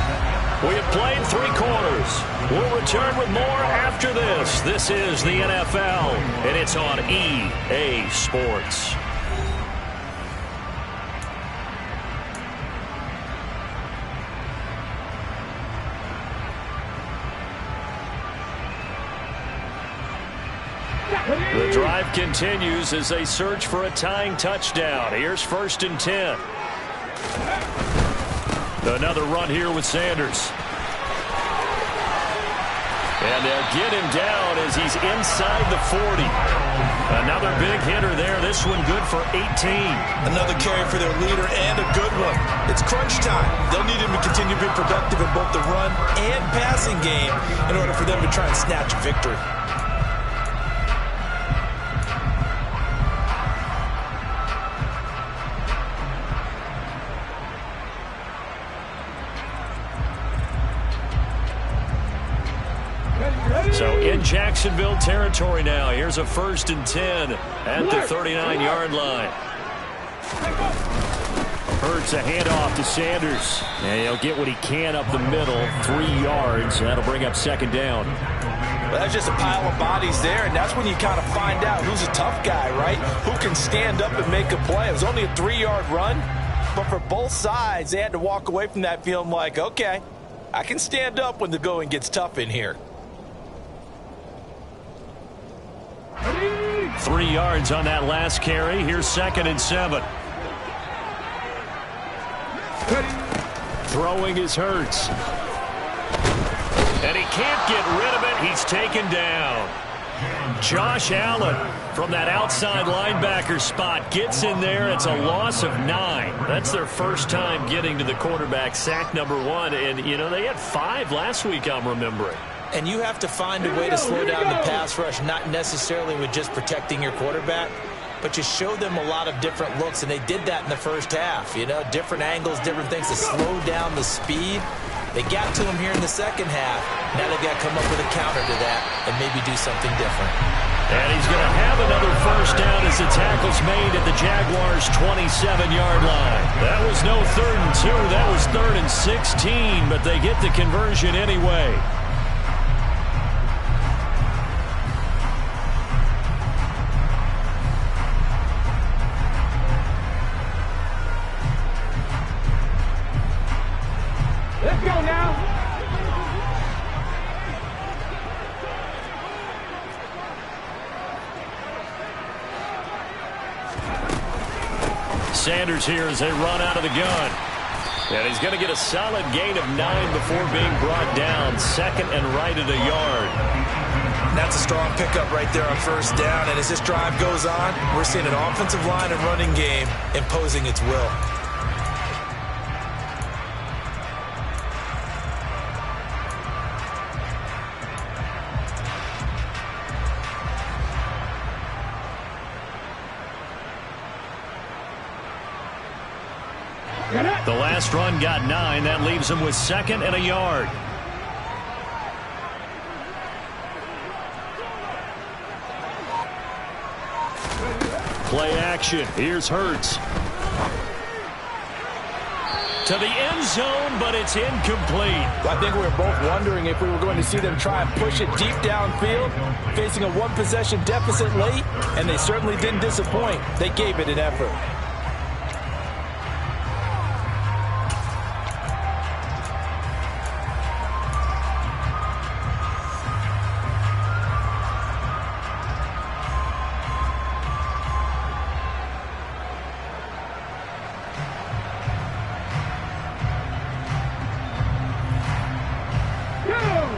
We have played 3 quarters. We'll return with more after this. This is the NFL, and it's on EA Sports. The drive continues as they search for a tying touchdown. Here's 1st and 10. Another run here with Sanders. And they'll get him down as he's inside the 40. Another big hitter there. This one good for 18. Another carry for their leader and a good one. It's crunch time. They'll need him to continue to be productive in both the run and passing game in order for them to try and snatch a victory. So in Jacksonville territory now. Here's a 1st and 10 at the 39-yard line. Hurts a handoff to Sanders. And he'll get what he can up the middle. 3 yards. That'll bring up 2nd down. Well, that's just a pile of bodies there, and that's when you kind of find out who's a tough guy, right? Who can stand up and make a play. It was only a 3-yard run, but for both sides, they had to walk away from that feeling like, okay, I can stand up when the going gets tough in here. 3 yards on that last carry. Here's 2nd and 7. Throwing is Hurts. And he can't get rid of it. He's taken down. Josh Allen from that outside linebacker spot gets in there. It's a loss of 9. That's their first time getting to the quarterback, sack number 1. And, you know, they had 5 last week, I'm remembering. And you have to find a way to slow down the pass rush, not necessarily with just protecting your quarterback, but you show them a lot of different looks, and they did that in the first half. You know, different angles, different things to slow down the speed. They got to him here in the second half. Now they've got to come up with a counter to that and maybe do something different. And he's going to have another first down as the tackle's made at the Jaguars' 27-yard line. That was no 3rd and 2. That was 3rd and 16, but they get the conversion anyway. Let's go now. Sanders here as they run out of the gun. And he's going to get a solid gain of 9 before being brought down. Second and right at a yard. That's a strong pickup right there on first down. And as this drive goes on, we're seeing an offensive line and running game imposing its will. The last run got 9. That leaves him with second and a yard. Play action. Here's Hurts. To the end zone, but it's incomplete. I think we were both wondering if we were going to see them try and push it deep downfield, facing a one-possession deficit late, and they certainly didn't disappoint. They gave it an effort.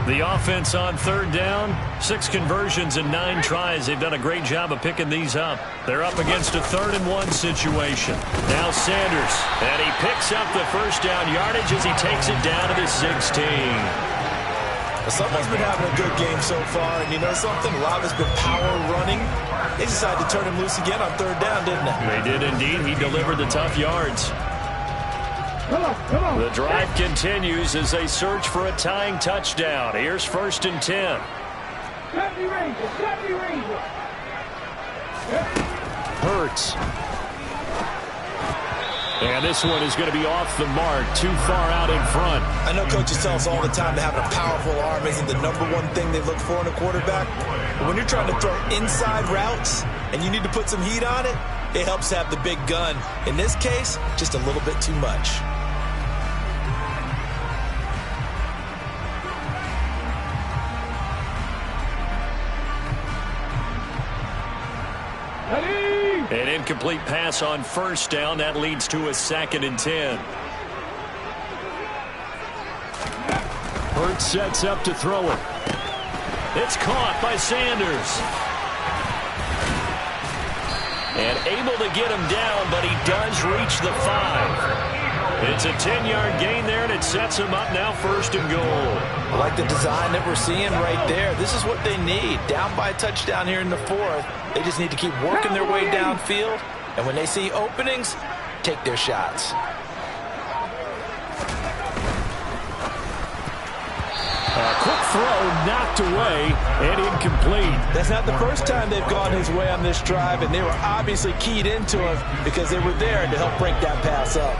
The offense on third down, 6 conversions and 9 tries. They've done a great job of picking these up. They're up against a 3rd-and-1 situation. Now Sanders, and he picks up the first down yardage as he takes it down to the 16. Someone's been having a good game so far, and you know something? A lot of it's been power running. They decided to turn him loose again on third down, didn't they? They did indeed. He delivered the tough yards. The drive continues as they search for a tying touchdown. Here's 1st and 10. Hurts. And this one is going to be off the mark, too far out in front. I know coaches tell us all the time that having a powerful arm isn't the #1 thing they look for in a quarterback. But when you're trying to throw inside routes and you need to put some heat on it, it helps to have the big gun. In this case, just a little bit too much. An incomplete pass on first down. That leads to a 2nd and 10. Hurts sets up to throw it. It's caught by Sanders. And able to get him down, but he does reach the 5. It's a 10-yard gain there, and it sets him up now 1st and goal. I like the design that we're seeing right there. This is what they need. Down by a touchdown here in the 4th. They just need to keep working their way downfield. And when they see openings, take their shots. A quick throw knocked away and incomplete. That's not the first time they've gone his way on this drive, and they were obviously keyed into him because they were there to help break that pass up.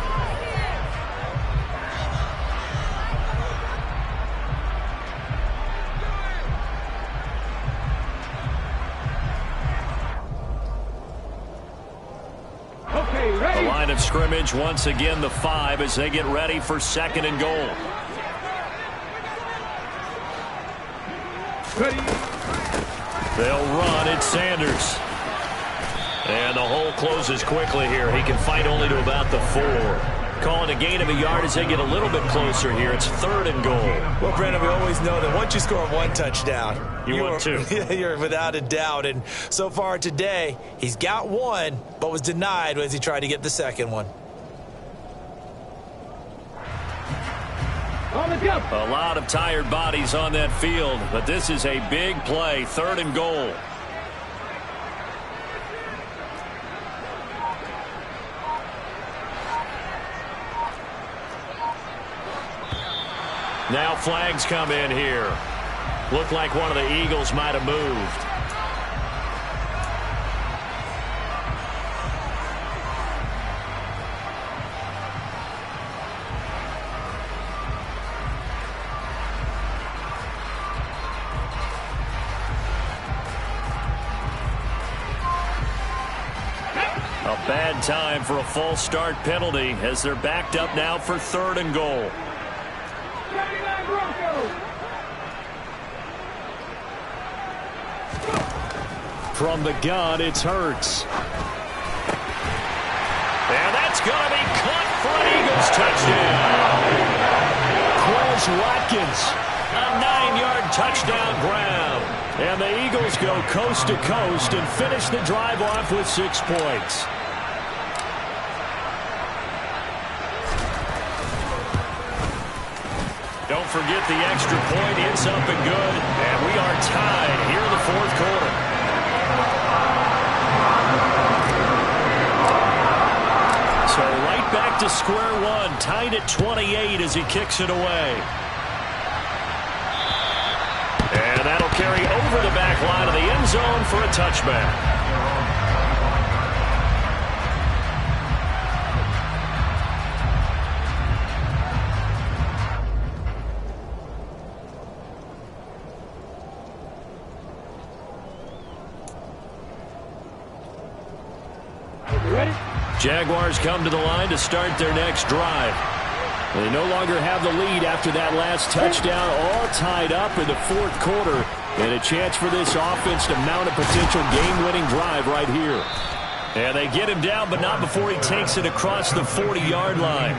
The line of scrimmage once again the 5 as they get ready for 2nd and goal. They'll run. It's Sanders. And the hole closes quickly here. He can fight only to about the 4. Calling a gain of a yard as they get a little bit closer here. It's 3rd and goal. Well, Brandon, we always know that once you score 1 touchdown, you want 2. You're without a doubt. And so far today, he's got 1, but was denied as he tried to get the 2nd one. A lot of tired bodies on that field, but this is a big play. 3rd and goal. Now flags come in here. Looked like one of the Eagles might have moved. A bad time for a false start penalty as they're backed up now for 3rd and goal. From the gun, it's Hurts. And that It's going to be caught for an Eagles touchdown. Quez Watkins, a 9-yard touchdown grab. And the Eagles go coast to coast and finish the drive off with 6 points. Don't forget the extra point. It's up and good. And we are tied here in the 4th quarter. So right back to square one. Tied at 28 as he kicks it away. And that'll carry over the back line of the end zone for a touchback. Jaguars come to the line to start their next drive. They no longer have the lead after that last touchdown, all tied up in the 4th quarter. And a chance for this offense to mount a potential game-winning drive right here. And they get him down, but not before he takes it across the 40-yard line.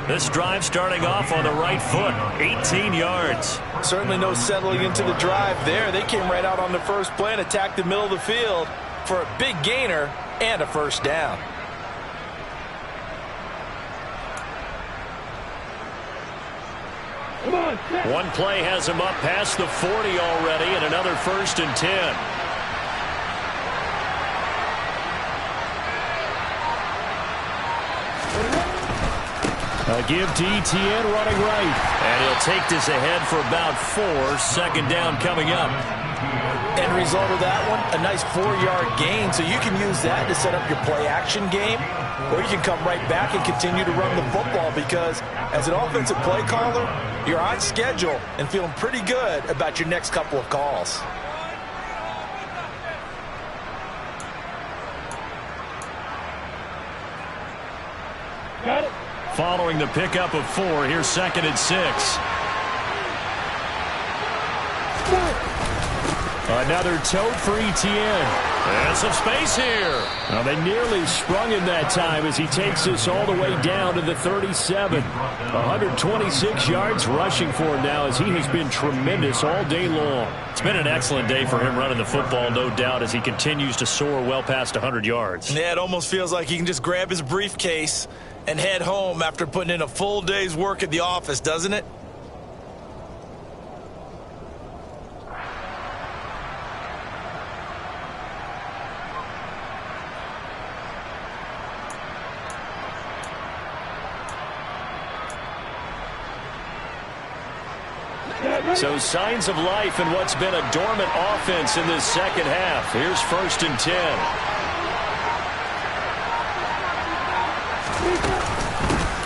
This drive starting off on the right foot, 18 yards. Certainly no settling into the drive there. They came right out on the first play and attacked the middle of the field for a big gainer and a first down. One play has him up past the 40 already, and another 1st and 10. A give to Etienne running right. And he'll take this ahead for about 4. 2nd down coming up. End result of that one, a nice 4-yard gain, so you can use that to set up your play-action game, or you can come right back and continue to run the football because as an offensive play caller, you're on schedule and feeling pretty good about your next couple of calls. Got it. Following the pickup of 4, here's 2nd and 6. Another tote for Etienne. And some space here. Well, they nearly sprung him that time as he takes this all the way down to the 37. 126 yards rushing for him now as he has been tremendous all day long. It's been an excellent day for him running the football, no doubt, as he continues to soar well past 100 yards. Yeah, it almost feels like he can just grab his briefcase and head home after putting in a full day's work at the office, doesn't it? So signs of life in what's been a dormant offense in this 2nd half. Here's 1st and 10.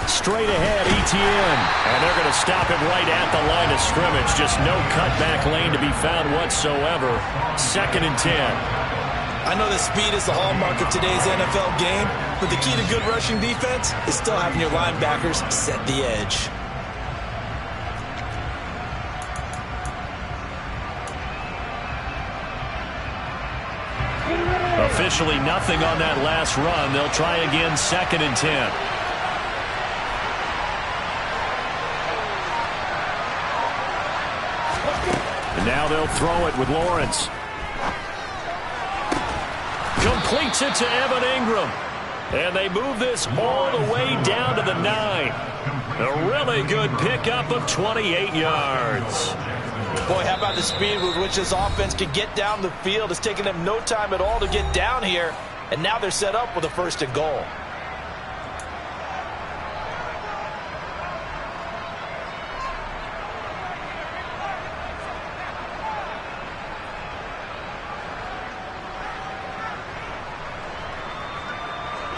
Straight ahead, Etienne. And they're going to stop him right at the line of scrimmage. Just no cutback lane to be found whatsoever. 2nd and 10. I know that speed is the hallmark of today's NFL game, but the key to good rushing defense is still having your linebackers set the edge. Officially nothing on that last run. They'll try again, 2nd and 10. And now they'll throw it with Lawrence. Completes it to Evan Ingram. And they move this all the way down to the 9. A really good pickup of 28 yards. Boy, how about the speed with which this offense can get down the field? It's taken them no time at all to get down here, and now they're set up with a 1st and goal.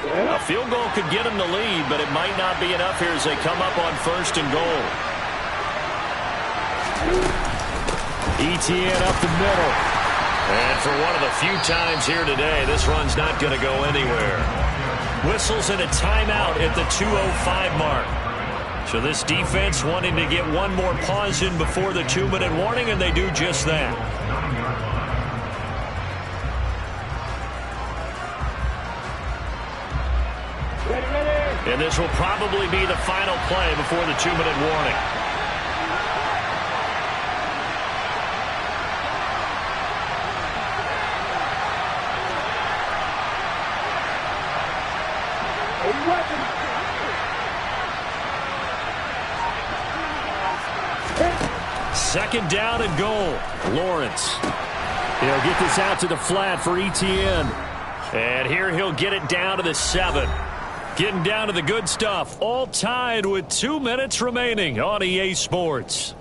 A field goal could get them the lead, but it might not be enough here as they come up on 1st and goal. Etienne up the middle. And for one of the few times here today, this run's not going to go anywhere. Whistles and a timeout at the 2:05 mark. So this defense wanting to get one more pause in before the 2-minute warning, and they do just that. Ready, ready. And this will probably be the final play before the 2-minute warning. Second down and goal. Lawrence. He'll get this out to the flat for ETN. And here he'll get it down to the 7. Getting down to the good stuff. All tied with 2 minutes remaining on EA Sports.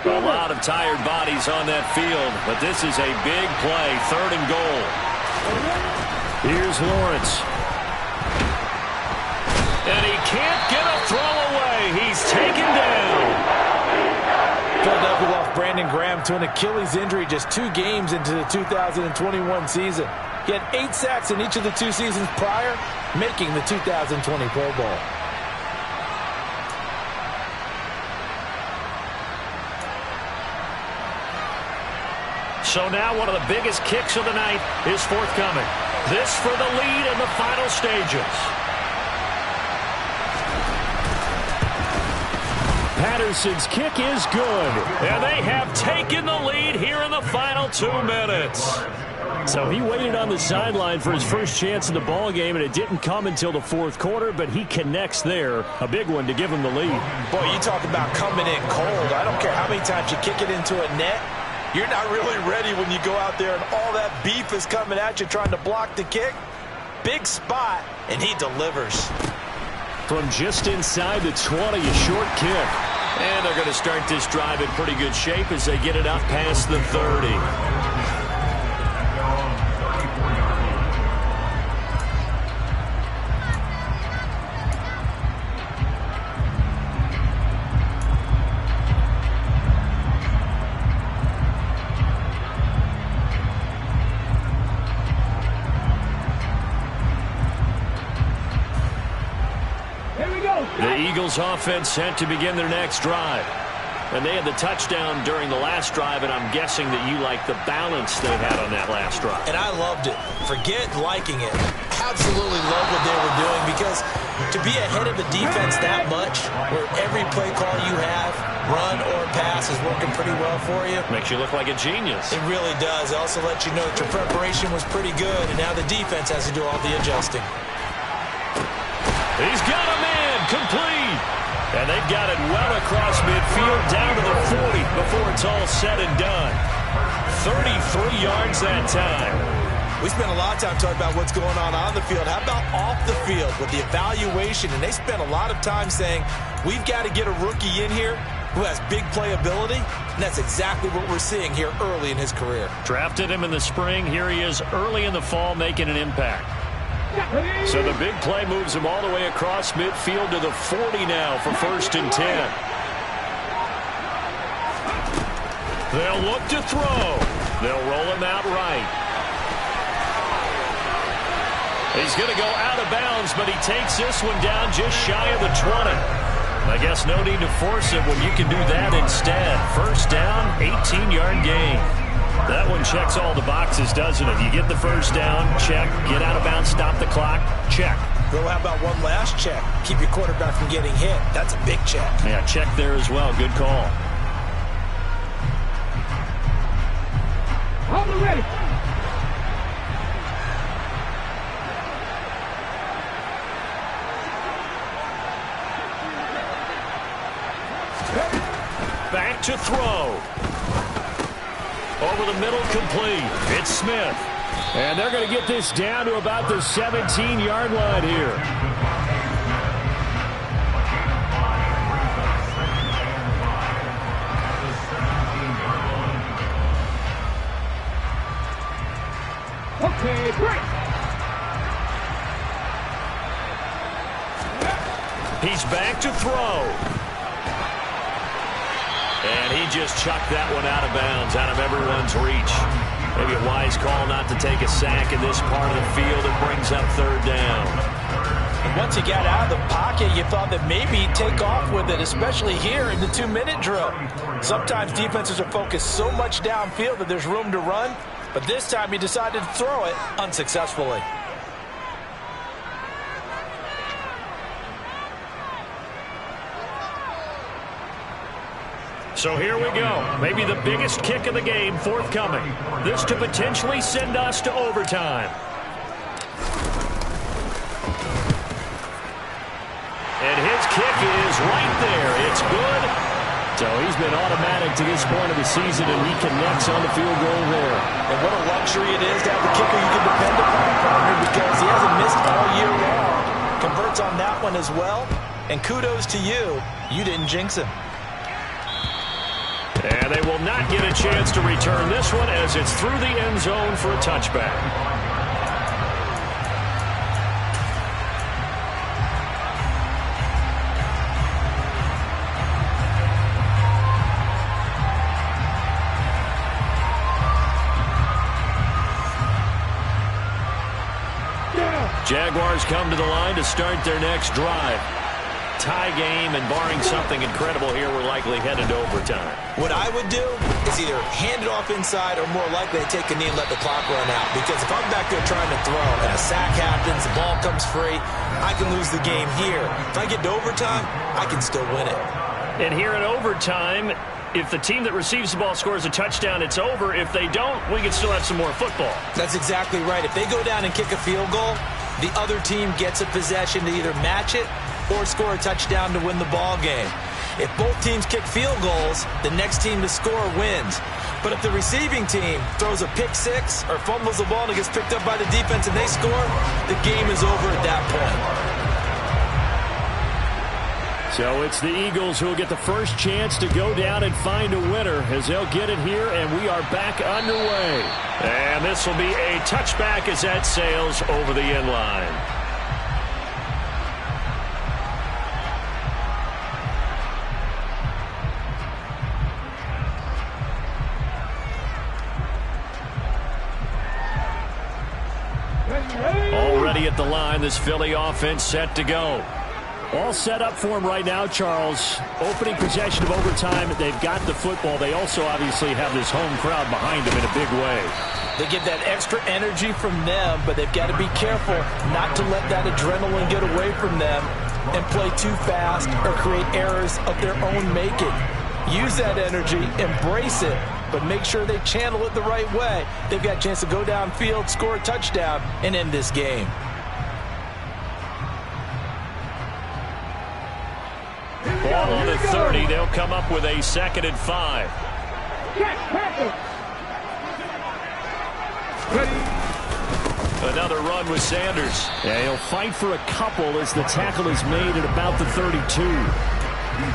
A lot of tired bodies on that field, but this is a big play. 3rd and goal. Here's Lawrence. And he can't get a throw away. He's taken down. Philadelphia lost Brandon Graham to an Achilles injury just 2 games into the 2021 season. He had 8 sacks in each of the 2 seasons prior, making the 2020 Pro Bowl. So now one of the biggest kicks of the night is forthcoming. This for the lead in the final stages. Patterson's kick is good. And they have taken the lead here in the final 2 minutes. So he waited on the sideline for his first chance in the ball game, and it didn't come until the 4th quarter, but he connects there. A big one to give him the lead. Boy, you talk about coming in cold. I don't care how many times you kick it into a net. You're not really ready when you go out there and all that beef is coming at you trying to block the kick. Big spot, and he delivers. From just inside the 20, a short kick. And they're going to start this drive in pretty good shape as they get it up past the 30. The Eagles offense set to begin their next drive. And they had the touchdown during the last drive, and I'm guessing that you like the balance they had on that last drive. And I loved it. Forget liking it. Absolutely love what they were doing, because to be ahead of the defense that much, where every play call you have, run or pass, is working pretty well for you. Makes you look like a genius. It really does. It also lets you know that your preparation was pretty good, and now the defense has to do all the adjusting. He's got him in, complete. And they've got it well across midfield, down to the 40 before it's all said and done. 33 yards that time. We spent a lot of time talking about what's going on the field. How about off the field with the evaluation? And they spent a lot of time saying, we've got to get a rookie in here who has big playability. And that's exactly what we're seeing here early in his career. Drafted him in the spring. Here he is early in the fall making an impact. So the big play moves him all the way across midfield to the 40 now for 1st and 10. They'll look to throw. They'll roll him out right. He's going to go out of bounds, but he takes this one down just shy of the 20. I guess no need to force it when you can do that instead. 1st down, 18-yard gain. That one checks all the boxes, doesn't it? You get the 1st down, check. Get out of bounds, stop the clock, check. Well, how about one last check? Keep your quarterback from getting hit. That's a big check. Yeah, check there as well. Good call. Hold it ready. Back to throw. Over the middle, complete. It's Smith. And they're going to get this down to about the 17-yard line here. Okay, break. He's back to throw. And he just chucked that one out of bounds, out of everyone's reach. Maybe a wise call not to take a sack in this part of the field. It brings up third down. And once he got out of the pocket, you thought that maybe he'd take off with it, especially here in the 2-minute drill. Sometimes defenses are focused so much downfield that there's room to run, but this time he decided to throw it unsuccessfully. So here we go. Maybe the biggest kick of the game forthcoming. This to potentially send us to overtime. And his kick is right there. It's good. So he's been automatic to this point of the season, and he connects on the field goal there. And what a luxury it is to have the kicker you can depend upon, partner, because he hasn't missed all year long. Converts on that one as well. And kudos to you. You didn't jinx him. And they will not get a chance to return this one as it's through the end zone for a touchback. Jaguars come to the line to start their next drive. Tie game, and barring something incredible here, we're likely headed to overtime. What I would do is either hand it off inside or more likely to take a knee and let the clock run out. Because if I'm back there trying to throw and a sack happens, the ball comes free, I can lose the game here. If I get to overtime, I can still win it. And here in overtime, if the team that receives the ball scores a touchdown, it's over. If they don't, we can still have some more football. That's exactly right. If they go down and kick a field goal, the other team gets a possession to either match it or score a touchdown to win the ball game. If both teams kick field goals, the next team to score wins. But if the receiving team throws a pick six or fumbles the ball and it gets picked up by the defense and they score, the game is over at that point. So it's the Eagles who will get the first chance to go down and find a winner as they'll get it here, and we are back underway. And this will be a touchback as that sails over the end line. Already at the line, this Philly offense set to go. All set up for him right now, Charles. Opening possession of overtime. They've got the football. They also obviously have this home crowd behind them in a big way. They get that extra energy from them, but they've got to be careful not to let that adrenaline get away from them and play too fast or create errors of their own making. Use that energy, embrace it, but make sure they channel it the right way. They've got a chance to go downfield, score a touchdown, and end this game. Ball on the 30. They'll come up with a 2nd and 5. Another run with Sanders. Yeah, he'll fight for a couple as the tackle is made at about the 32.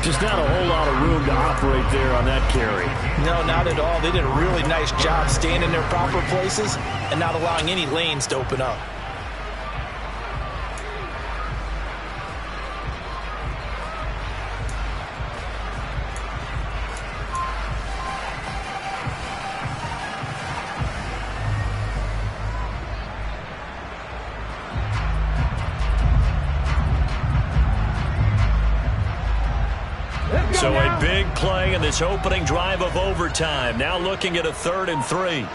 Just not a whole lot of room to operate there on that carry. No, not at all. They did a really nice job staying in their proper places and not allowing any lanes to open up. So a big play in this opening drive of overtime. Now looking at a 3rd and 3.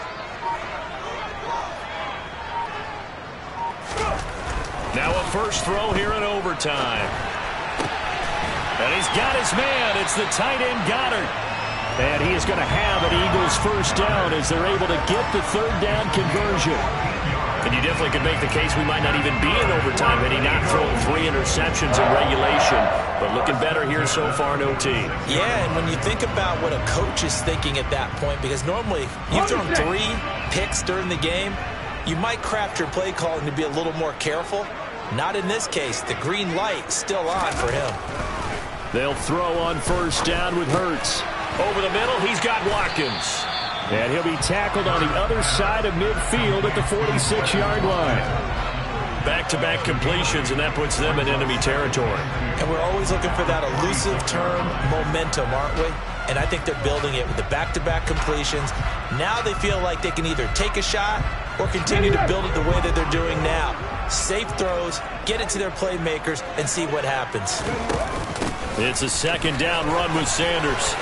Now a first throw here in overtime. And he's got his man. It's the tight end Goddard. And he is going to have an Eagles first down as they're able to get the 3rd down conversion. And you definitely could make the case we might not even be in overtime had he not thrown 3 interceptions in regulation. But looking better here so far in OT. Yeah, and when you think about what a coach is thinking at that point, because normally you've thrown 3 picks during the game, you might craft your play calling to be a little more careful. Not in this case. The green light still on for him. They'll throw on first down with Hurts. Over the middle, he's got Watkins. And he'll be tackled on the other side of midfield at the 46-yard line. Back-to-back completions, and that puts them in enemy territory. And we're always looking for that elusive term, momentum, aren't we? and I think they're building it with the back-to-back completions. Now they feel like they can either take a shot or continue to build it the way that they're doing now. Safe throws, get it to their playmakers, and see what happens. It's a second down run with Sanders.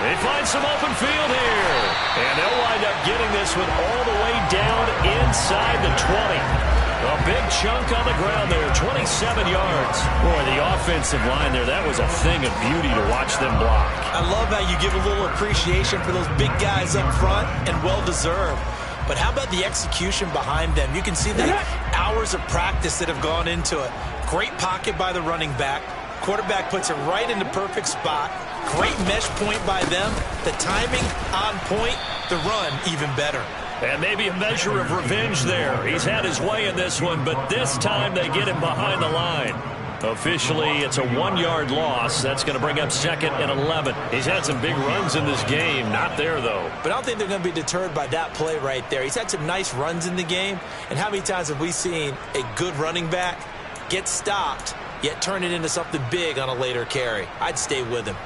They find some open field here. And they'll wind up getting this one all the way down inside the 20. A big chunk on the ground there, 27 yards. Boy, the offensive line there, that was a thing of beauty to watch them block. I love how you give a little appreciation for those big guys up front, and well-deserved. But how about the execution behind them? You can see the hours of practice that have gone into it. Great pocket by the running back. Quarterback puts it right in the perfect spot. Great mesh point by them. The timing on point. The run even better. And maybe a measure of revenge there. He's had his way in this one, but this time they get him behind the line. Officially, it's a 1-yard loss. That's going to bring up 2nd and 11. He's had some big runs in this game. Not there, though. But I don't think they're going to be deterred by that play right there. He's had some nice runs in the game. And how many times have we seen a good running back get stopped, yet turn it into something big on a later carry? I'd stay with him.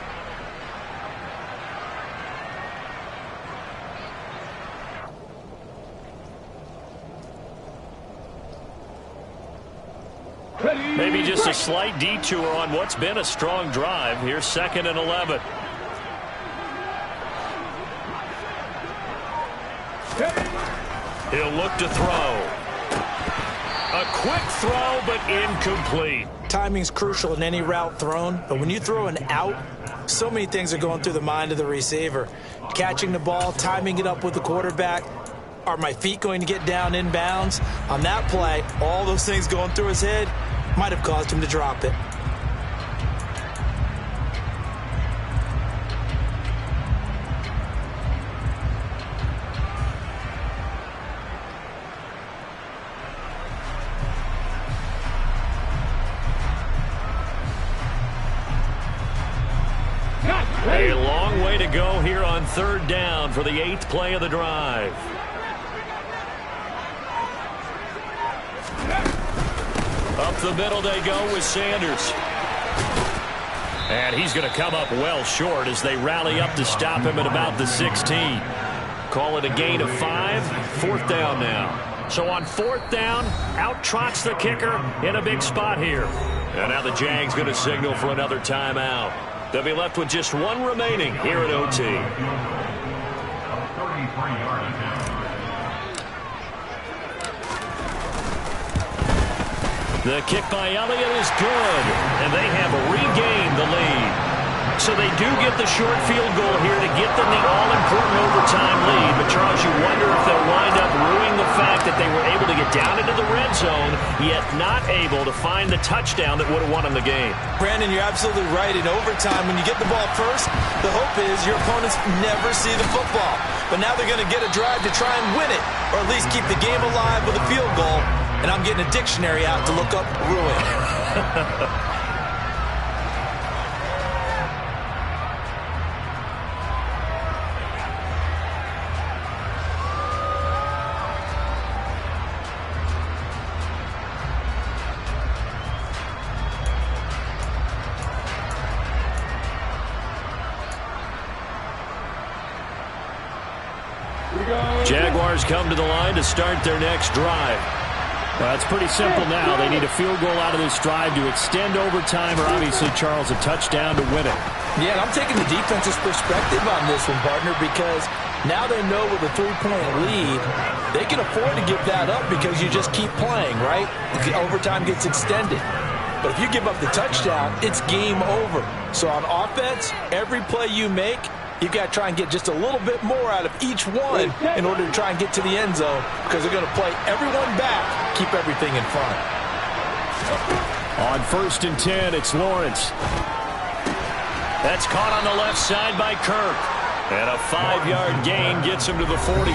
Maybe just a slight detour on what's been a strong drive. Here's 2nd and 11. He'll look to throw. A quick throw, but incomplete. Timing's crucial in any route thrown, but when you throw an out, so many things are going through the mind of the receiver. Catching the ball, timing it up with the quarterback. Are my feet going to get down in bounds? On that play, all those things going through his head might have caused him to drop it. A long way to go here on 3rd down for the 8th play of the drive. Up the middle they go with Sanders. And he's going to come up well short as they rally up to stop him at about the 16. Call it a gain of 5. 4th down now. So on 4th down, out trots the kicker in a big spot here. And now the Jags going to signal for another timeout. They'll be left with just 1 remaining here at OT. The kick by Elliott is good, and they have regained the lead. So they do get the short field goal here to get them the all-important overtime lead. But, Charles, you wonder if they'll wind up ruining the fact that they were able to get down into the red zone, yet not able to find the touchdown that would have won them the game. Brandon, you're absolutely right. In overtime, when you get the ball first, the hope is your opponents never see the football. But now they're going to get a drive to try and win it, or at least keep the game alive with a field goal. And I'm getting a dictionary out to look up ruin. Jaguars come to the line to start their next drive. Well, it's pretty simple now. They need a field goal out of this drive to extend overtime, or obviously, Charles, a touchdown to win it. Yeah, and I'm taking the defense's perspective on this one, partner, because now they know with a 3-point lead, they can afford to give that up because you just keep playing, right? The overtime gets extended. But if you give up the touchdown, it's game over. So on offense, every play you make, you've got to try and get just a little bit more out of each one in order to try and get to the end zone, because they're going to play everyone back, keep everything in front. On 1st and 10, it's Lawrence. That's caught on the left side by Kirk. And a 5-yard gain gets him to the 42.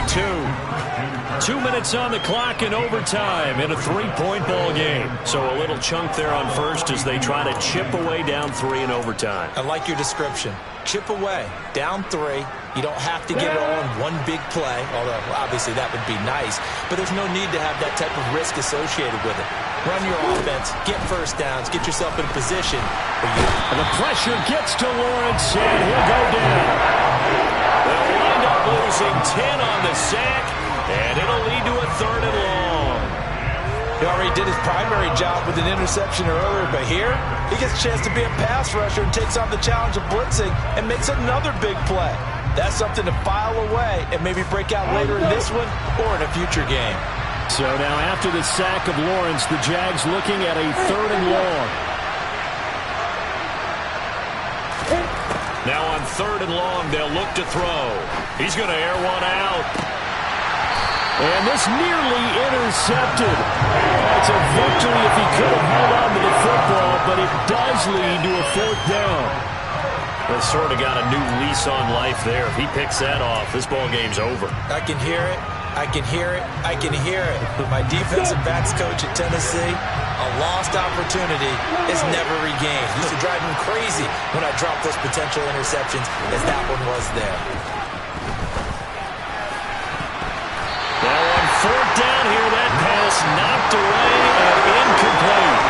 2 minutes on the clock in overtime in a 3-point ball game. So a little chunk there on 1st as they try to chip away down 3 in overtime. I like your description. Chip away, down 3, You don't have to get it all in one big play, although obviously that would be nice, but there's no need to have that type of risk associated with it. Run your offense, get first downs, get yourself in a position where you... And the pressure gets to Lawrence, and he'll go down. They'll wind up losing 10 on the sack, and it'll lead to a 3rd and long. He already did his primary job with an interception earlier, but here he gets a chance to be a pass rusher and takes on the challenge of blitzing and makes another big play. That's something to file away and maybe break out later in this one or in a future game. So now after the sack of Lawrence, the Jags looking at a 3rd and long. Now on 3rd and long, they'll look to throw. He's going to air one out. And this nearly intercepted. It's a victory if he could have held on to the football, but it does lead to a 4th down. They sort of got a new lease on life there. If he picks that off, this ball game's over. I can hear it. I can hear it. I can hear it. My defensive backs coach at Tennessee, a lost opportunity is never regained. Used to drive him crazy when I dropped those potential interceptions, as that one was there. Now on 4th down here, that pass knocked away and incomplete.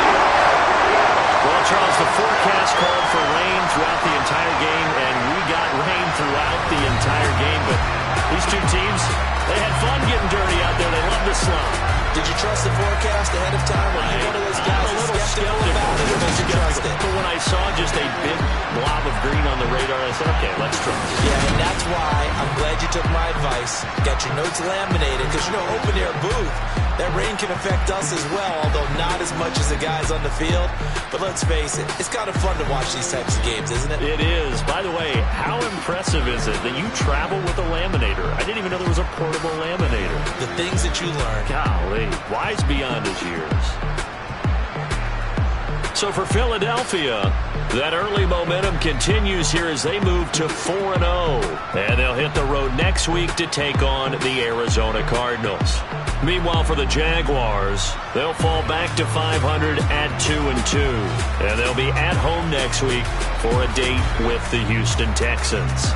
Well, Charles, the forecast called for rain throughout the entire game, and we got rain throughout the entire game. But these two teams, they had fun getting dirty out there. They loved the slump. Did you trust the forecast ahead of time? Or are you one of those guys that's skeptical about it, or did you trust it? But when I saw just a big blob of green on the radar, I said, okay, let's trust it. Yeah, and that's why I'm glad you took my advice. Got your notes laminated, because, you know, open-air booth, that rain can affect us as well, although not as much as the guys on the field. But let's face it, it's kind of fun to watch these types of games, isn't it? It is. By the way, how impressive is it that you travel with a laminator? I didn't even know there was a portable laminator. The things that you learn. Golly, wise beyond his years. So for Philadelphia, that early momentum continues here as they move to 4-0. And they'll hit the road next week to take on the Arizona Cardinals. Meanwhile, for the Jaguars, they'll fall back to 500 at 2-2. And they'll be at home next week for a date with the Houston Texans.